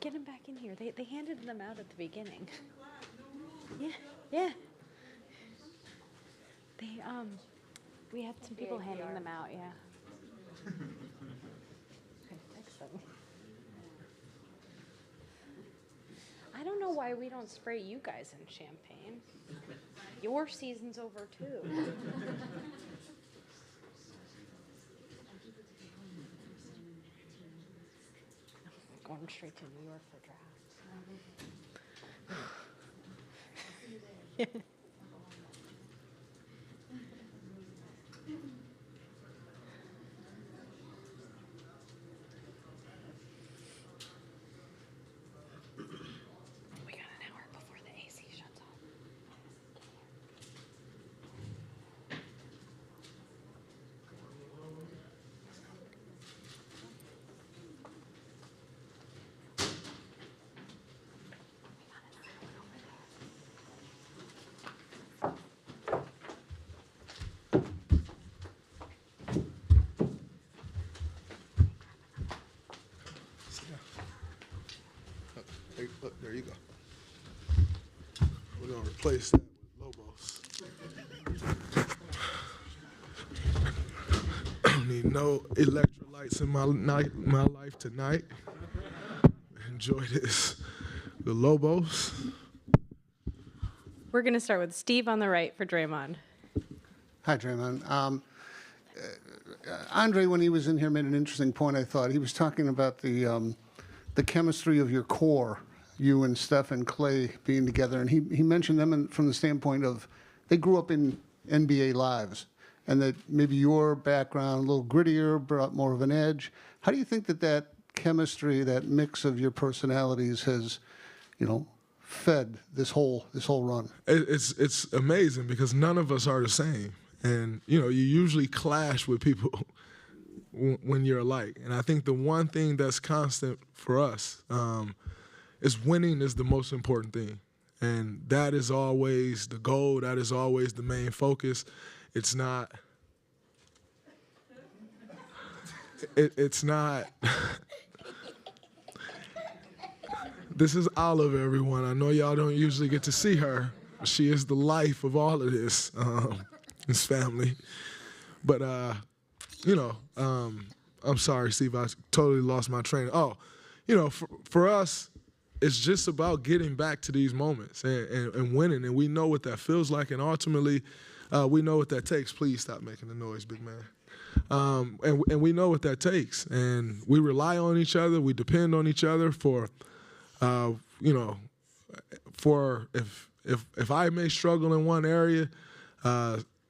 Get them back in here. They handed them out at the beginning. Yeah, yeah. They we had some people handing them out, yeah. Fix them. I don't know why we don't spray you guys in champagne. Your season's over too. Going straight to New York for drafts. We got an hour before the AC shuts off. Hey, look, there you go. We're gonna replace that with Lobos. I don't need no electrolytes in my life tonight. Enjoy this. The Lobos. We're going to start with Steve on the right for Draymond. Hi, Draymond. Andre, when he was in here, made an interesting point, I thought. He was talking about the chemistry of your core, you and Steph and Klay being together. And he mentioned them from the standpoint of they grew up in NBA lives, and that maybe your background, a little grittier, brought more of an edge. How do you think that chemistry, that mix of your personalities has, fed this whole run? It's amazing because none of us are the same. And, you usually clash with people when you're alike. And I think the one thing that's constant for us is winning is the most important thing. And that is always the goal. That is always the main focus. It's not... It's not... This is Olive, everyone. I know y'all don't usually get to see her. She is the life of all of this. His family. But, I'm sorry, Steve, I totally lost my train. For us, it's just about getting back to these moments and winning, and we know what that feels like, and ultimately, we know what that takes. Please stop making the noise, big man. And we know what that takes. And we rely on each other. We depend on each other for, for if I may struggle in one area,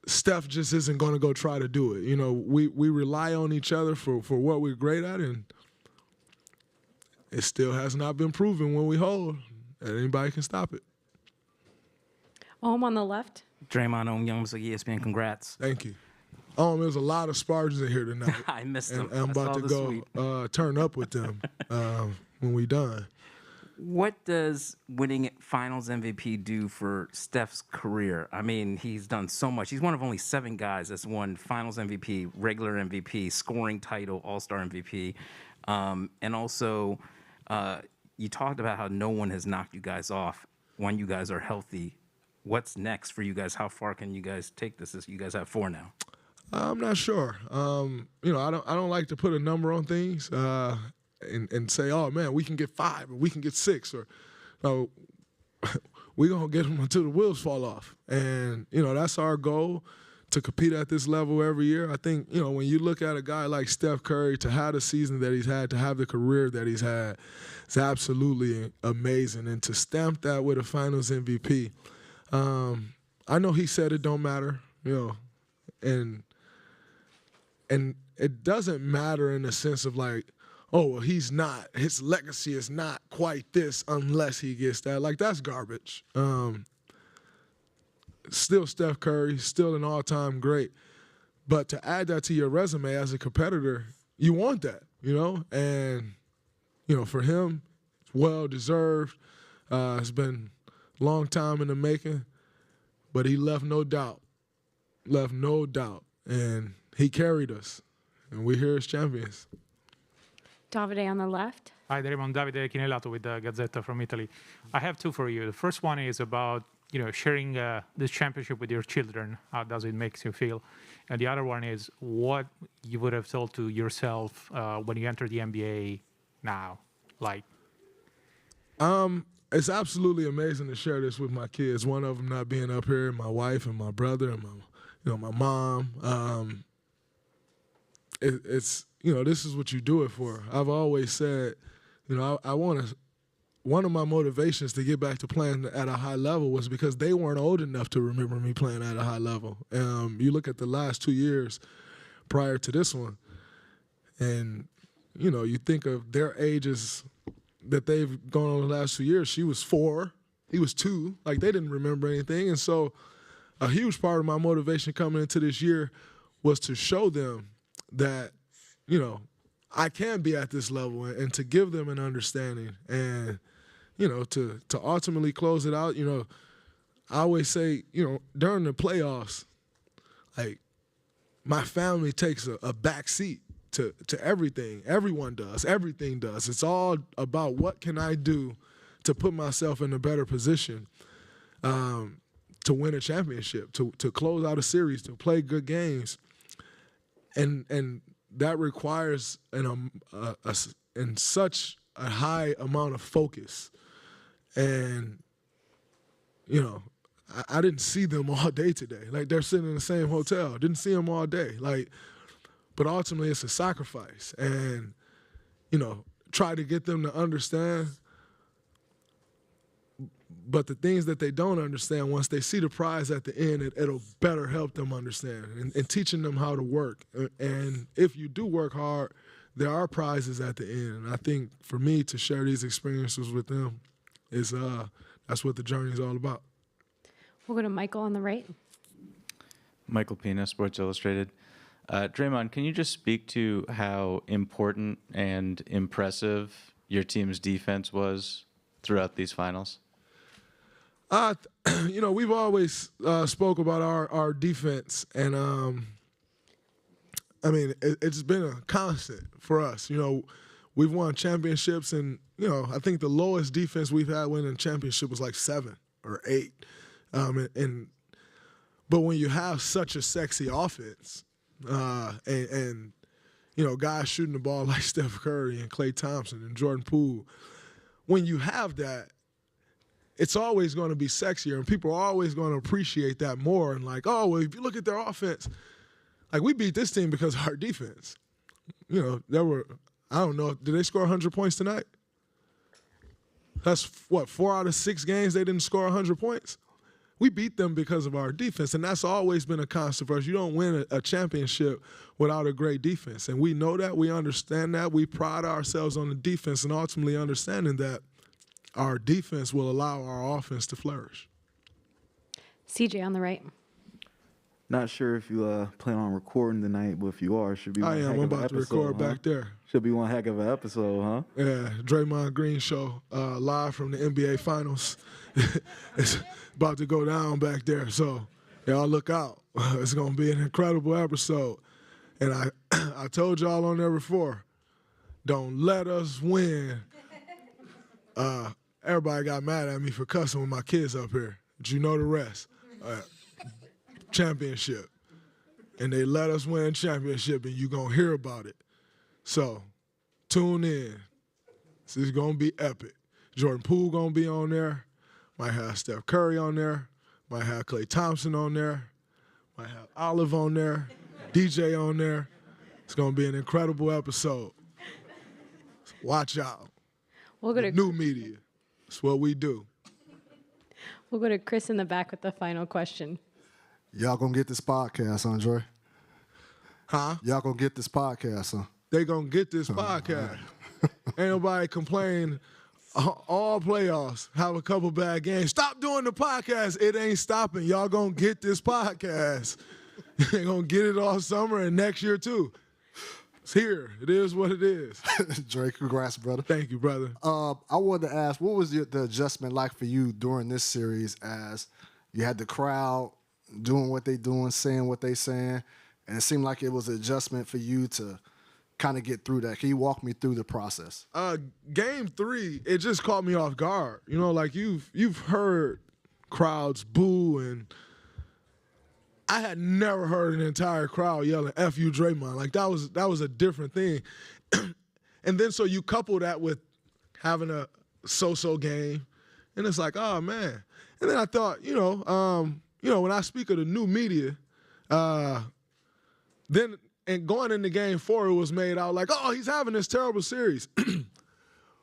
Steph just isn't going to go try to do it. You know, we rely on each other for what we're great at, and it still has not been proven when we hold that anybody can stop it. On the left. Draymond on Young with ESPN. Congrats. Thank you. There's a lot of Spartans in here tonight. I missed them. And I'm about to go turn up with them when we done. What does winning Finals MVP do for Steph's career? I mean, he's done so much. He's one of only 7 guys that's won Finals MVP, regular MVP, scoring title, All-Star MVP. And also, you talked about how no one has knocked you guys off when you guys are healthy. What's next for you guys? How far can you guys take this? You guys have 4 now. I'm not sure. I don't like to put a number on things and say, oh man, we can get 5 or we can get 6 or no, we're gonna get them until the wheels fall off. And that's our goal, to compete at this level every year. I think when you look at a guy like Steph Curry, to have the season that he's had, to have the career that he's had, it's absolutely amazing. And to stamp that with a Finals MVP, I know he said it don't matter, and it doesn't matter in the sense of like, oh, well, his legacy is not quite this unless he gets that. Like, that's garbage. Still Steph Curry, still an all-time great. But to add that to your resume as a competitor, you want that, And, for him, it's well-deserved. It's been a long time in the making, but he left no doubt. And he carried us, and we're here as champions. Davide on the left. Hi, Draymond. Davide Chinellato with the Gazzetta from Italy. I have 2 for you. The first one is about sharing this championship with your children. How does it make you feel? And the other one is what you would have told to yourself when you enter the NBA now. It's absolutely amazing to share this with my kids. One of them not being up here, my wife and my brother and my mom. It's this is what you do it for. I've always said, I want to. One of my motivations to get back to playing at a high level was because they weren't old enough to remember me playing at a high level. You look at the last 2 years prior to this one, and you think of their ages that they've gone on the last 2 years. She was 4, he was 2. Like, they didn't remember anything, and so a huge part of my motivation coming into this year was to show them that, I can be at this level, and to give them an understanding, and, to ultimately close it out. I always say, during the playoffs, like, my family takes a back seat to everything. Everyone does. Everything does. It's all about what can I do to put myself in a better position to win a championship, to close out a series, to play good games. And that requires in such a high amount of focus. And, I didn't see them all day today. Like, they're sitting in the same hotel. Didn't see them all day. Like, but ultimately it's a sacrifice. And, try to get them to understand. But the things that they don't understand, once they see the prize at the end, it'll better help them understand, and teaching them how to work. And if you do work hard, there are prizes at the end. And I think for me to share these experiences with them is that's what the journey is all about. We'll go to Michael on the right. Michael Pina, Sports Illustrated. Draymond, can you just speak to how important and impressive your team's defense was throughout these finals? We've always spoke about our defense, and it's been a constant for us. We've won championships, and I think the lowest defense we've had winning a championship was like 7 or 8. But when you have such a sexy offense, and guys shooting the ball like Steph Curry and Klay Thompson and Jordan Poole, when you have that, it's always going to be sexier, and people are always going to appreciate that more. And like, oh, well, if you look at their offense, like we beat this team because of our defense. You know, I don't know, did they score 100 points tonight? That's what, 4 out of 6 games they didn't score 100 points? We beat them because of our defense, and that's always been a constant for us. You don't win a championship without a great defense, and we know that. We understand that. We pride ourselves on the defense and ultimately understanding that our defense will allow our offense to flourish. CJ on the right. Not sure if you plan on recording tonight, but if you are, it should be one I am. heck I'm of an about to episode, record back there. Should be one heck of an episode, huh? Yeah, Draymond Green show, live from the NBA Finals. It's about to go down back there, so y'all look out. It's going to be an incredible episode. And I told y'all on there before, don't let us win. Everybody got mad at me for cussing with my kids up here. But you know the rest. Championship. And they let us win a championship, and you're going to hear about it. So tune in. This is going to be epic. Jordan Poole going to be on there. Might have Steph Curry on there. Might have Klay Thompson on there. Might have Olive on there. DJ on there. It's going to be an incredible episode. Watch out. We'll go to new media. That's what we do. We'll go to Chris in the back with the final question. Y'all gonna get this podcast, Andre? Huh? Y'all gonna get this podcast, huh? They gonna get this podcast. Ain't nobody complain. All playoffs have a couple bad games. Stop doing the podcast. It ain't stopping. Y'all gonna get this podcast. They gonna get it all summer and next year too. It's here. It is what it is. Dre, congrats, brother. Thank you, brother. I wanted to ask, what was the adjustment like for you during this series as you had the crowd doing what they doing, saying what they saying, and it seemed like it was an adjustment for you to kind of get through that. Can you walk me through the process? Game 3, it just caught me off guard. You know, like you've heard crowds boo, and I had never heard an entire crowd yelling "F you, Draymond." Like that was a different thing. And then so you couple that with having a so-so game, and it's like, oh man. And then I thought, when I speak of the new media, then and going into game 4, it was made out like, oh, he's having this terrible series.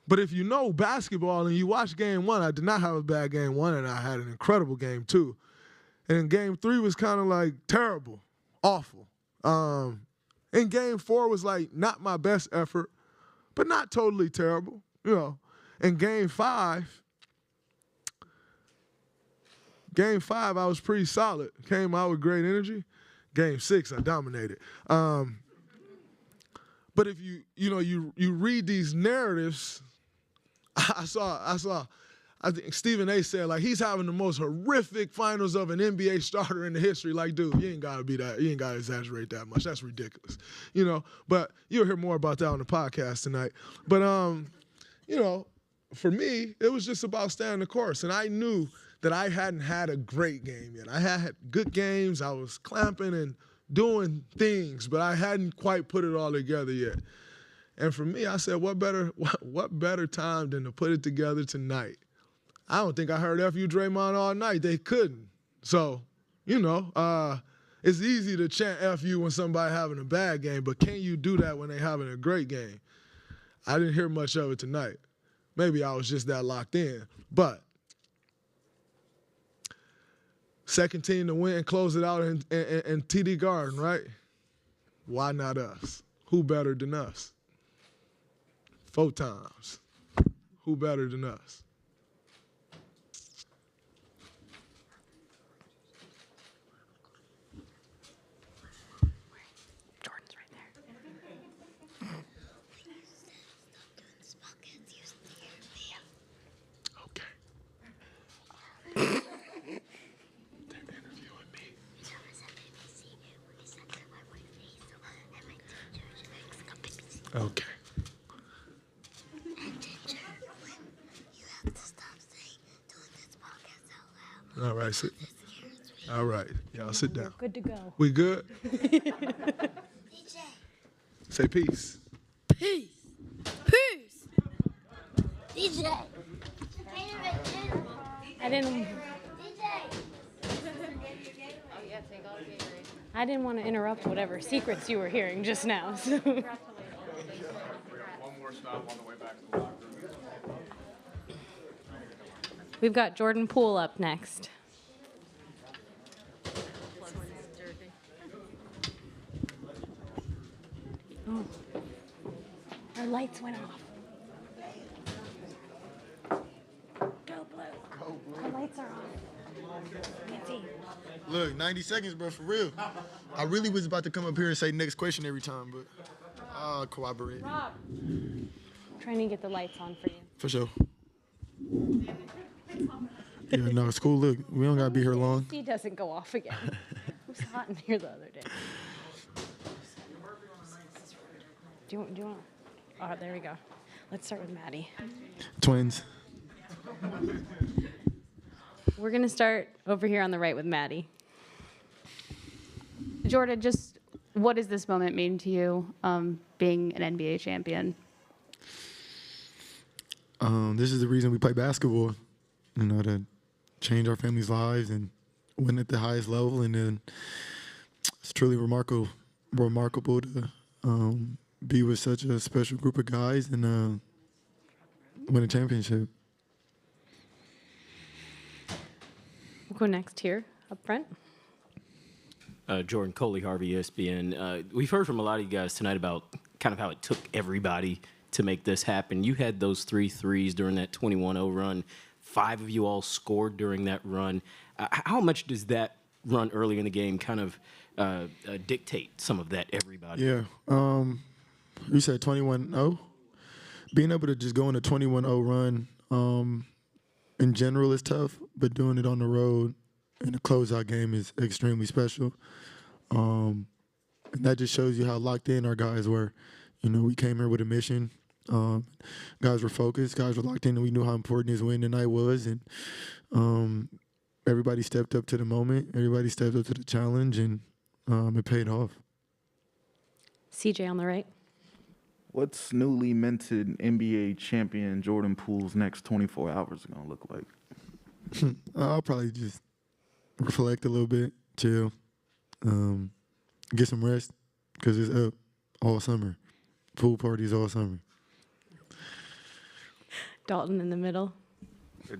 But if you know basketball and you watch game 1, I did not have a bad game 1, and I had an incredible game 2. And game 3 was kind of like terrible, awful. And game 4 was like not my best effort, but not totally terrible, And game 5, I was pretty solid. Came out with great energy. Game 6, I dominated. But if you read these narratives, I think Stephen A. said, like, he's having the most horrific finals of an NBA starter in the history. Like, dude, you ain't got to be that. You ain't got to exaggerate that much. That's ridiculous, But you'll hear more about that on the podcast tonight. But, for me, it was just about staying the course. And I knew that I hadn't had a great game yet. I had good games. I was clamping and doing things, but I hadn't quite put it all together yet. And for me, I said, what better time than to put it together tonight? I don't think I heard F you, Draymond, all night. They couldn't. So, it's easy to chant F you when somebody having a bad game, but can you do that when they having a great game? I didn't hear much of it tonight. Maybe I was just that locked in. But second team to win and close it out in TD Garden, right? Why not us? Who better than us? 4 times. Who better than us? Jordan's right there. Okay. All right, sit. All right, y'all sit down. Good to go. We good? Say peace. Peace. Peace. DJ. I didn't. DJ. Oh yeah, take all the Gatorade. I didn't want to interrupt whatever secrets you were hearing just now. So. One more stop on the way back to the locker room. We've got Jordan Poole up next. Oh. Our lights went off. Go blue. Our lights are on. Can't see. Look, 90 seconds, bro, for real. I really was about to come up here and say next question every time, but I'll cooperate. Rob. Trying to get the lights on for you. For sure. Yeah, no, it's cool. Look, we don't got to be here long. He doesn't go off again. It was hot in here the other day. Do you want? Oh, there we go. Let's start with Maddie. Twins. We're going to start over here on the right with Maddie. Jordan, just what does this moment mean to you, being an NBA champion? This is the reason we play basketball, you know, to change our families' lives and win at the highest level. And then it's truly remarkable to be with such a special group of guys and win a championship. We'll go next here, up front. Jordan Coley, Harvey, ESPN. We've heard from a lot of you guys tonight about kind of how it took everybody to make this happen. You had those 3 threes during that 21-0 run. 5 of you all scored during that run. How much does that run early in the game kind of dictate some of that everybody? Yeah. You said 21-0? Being able to just go on a 21-0 run in general is tough, but doing it on the road in a closeout game is extremely special. And that just shows you how locked in our guys were. You know, we came here with a mission. Guys were focused. Guys were locked in, and we knew how important this win tonight was. And everybody stepped up to the moment. Everybody stepped up to the challenge, and it paid off. CJ on the right. What's newly minted NBA champion Jordan Poole's next 24 hours going to look like? I'll probably just reflect a little bit, chill, get some rest, because it's up all summer. Pool parties all summer. Dalton in the middle.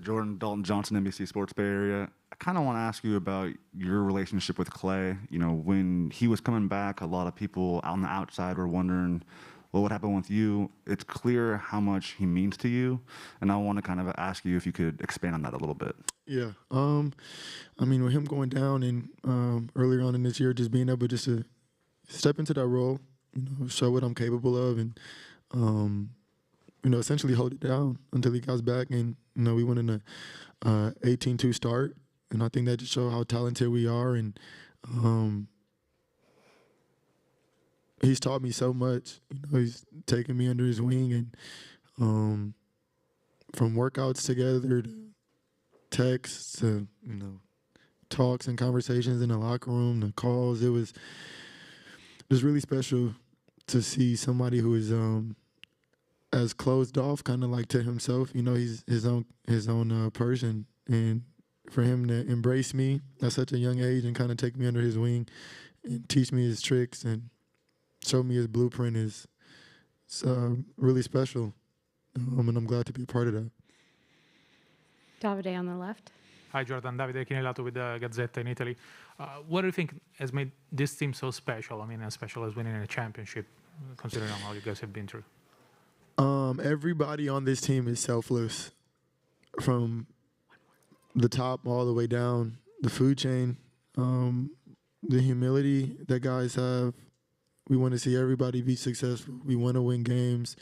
Jordan, Dalton Johnson, NBC Sports Bay Area. I kind of want to ask you about your relationship with Klay. You know, when he was coming back, a lot of people on the outside were wondering, well, what happened with you? It's clear how much he means to you, and I want to kind of ask you if you could expand on that a little bit. Yeah. I mean, with him going down and earlier on in this year, just being able just to step into that role, you know, show what I'm capable of, and you know, essentially hold it down until he got back. And you know, we went in a 18-2 start, and I think that just showed how talented we are. And he's taught me so much. You know, he's taken me under his wing, and from workouts together to texts to, you know, talks and conversations in the locker room, the calls, it was just really special to see somebody who is as closed off, kind of like to himself. You know, he's his own person, and for him to embrace me at such a young age and kind of take me under his wing and teach me his tricks and show me his blueprint is really special, and I'm glad to be a part of that. Davide on the left. Hi, Jordan. Davide Chinellato with the Gazzetta in Italy. What do you think has made this team so special? I mean, as special as winning a championship, considering all you guys have been through. Everybody on this team is selfless, from the top all the way down the food chain. The humility that guys have. We want to see everybody be successful. We want to win games.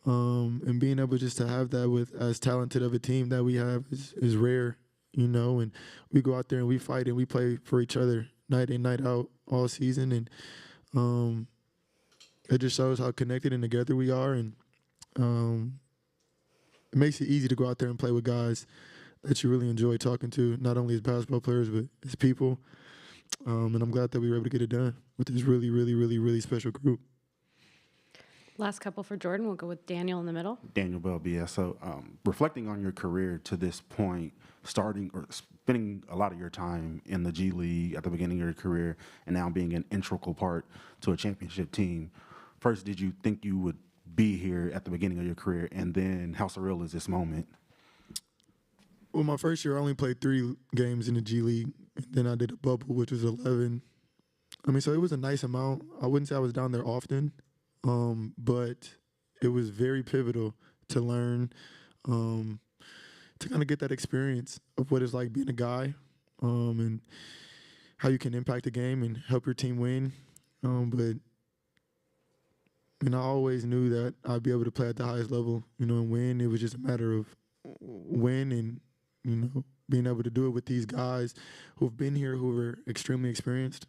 And being able just to have that with as talented of a team that we have is rare, you know. And we go out there and we fight and we play for each other night in, night out all season. And it just shows how connected and together we are. And it makes it easy to go out there and play with guys that you really enjoy talking to, not only as basketball players, but as people. And I'm glad that we were able to get it done with this really, really, really, really special group. Last couple for Jordan. We'll go with Daniel in the middle. Daniel Bell, BSO. Reflecting on your career to this point, starting or spending a lot of your time in the G League at the beginning of your career and now being an integral part to a championship team, first, did you think you would be here at the beginning of your career? And then how surreal is this moment? Well, my first year, I only played 3 games in the G League. And then I did a bubble, which was 11. I mean, so it was a nice amount. I wouldn't say I was down there often, but it was very pivotal to learn, to kind of get that experience of what it's like being a guy, and how you can impact the game and help your team win. And I always knew that I'd be able to play at the highest level, and win. It was just a matter of win and, being able to do it with these guys who've been here, who are extremely experienced.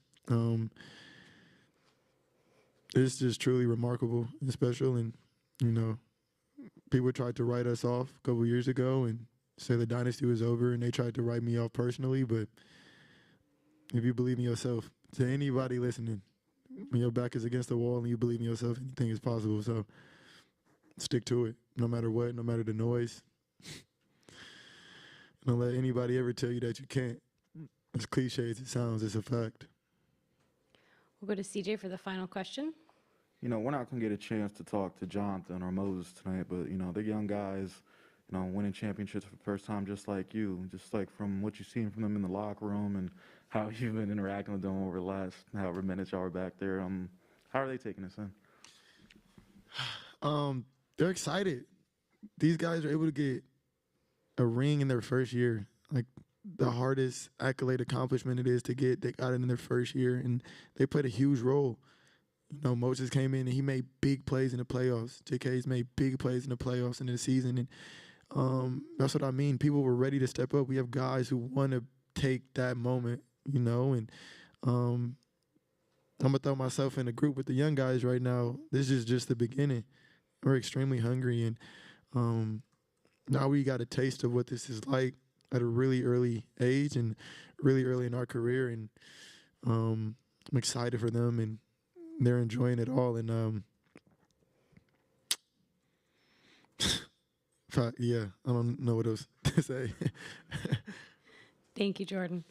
It's just truly remarkable and special. And, people tried to write us off a couple years ago and say the dynasty was over, and they tried to write me off personally. But if you believe in yourself, to anybody listening, when your back is against the wall and you believe in yourself, anything is possible. So stick to it, no matter what, no matter the noise. Don't let anybody ever tell you that you can't. As cliche as it sounds, it's a fact. We'll go to CJ for the final question. We're not going to get a chance to talk to Jonathan or Moses tonight, but, they're young guys, winning championships for the first time just like you, just like from what you've seen from them in the locker room and how you've been interacting with them over the last however minutes y'all were back there. How are they taking this in? They're excited. These guys are able to get a ring in their first year. Like, the hardest accolade accomplishment it is to get, they got it in their first year, and they played a huge role. Moses came in and he made big plays in the playoffs. JK's made big plays in the playoffs in the season, and that's what I mean. People were ready to step up. We have guys who want to take that moment, and I'm going to throw myself in a group with the young guys right now. This is just the beginning. We're extremely hungry, and now we got a taste of what this is like at a really early age and really early in our career, and I'm excited for them, and they're enjoying it all. And yeah, I don't know what else to say. Thank you, Jordan.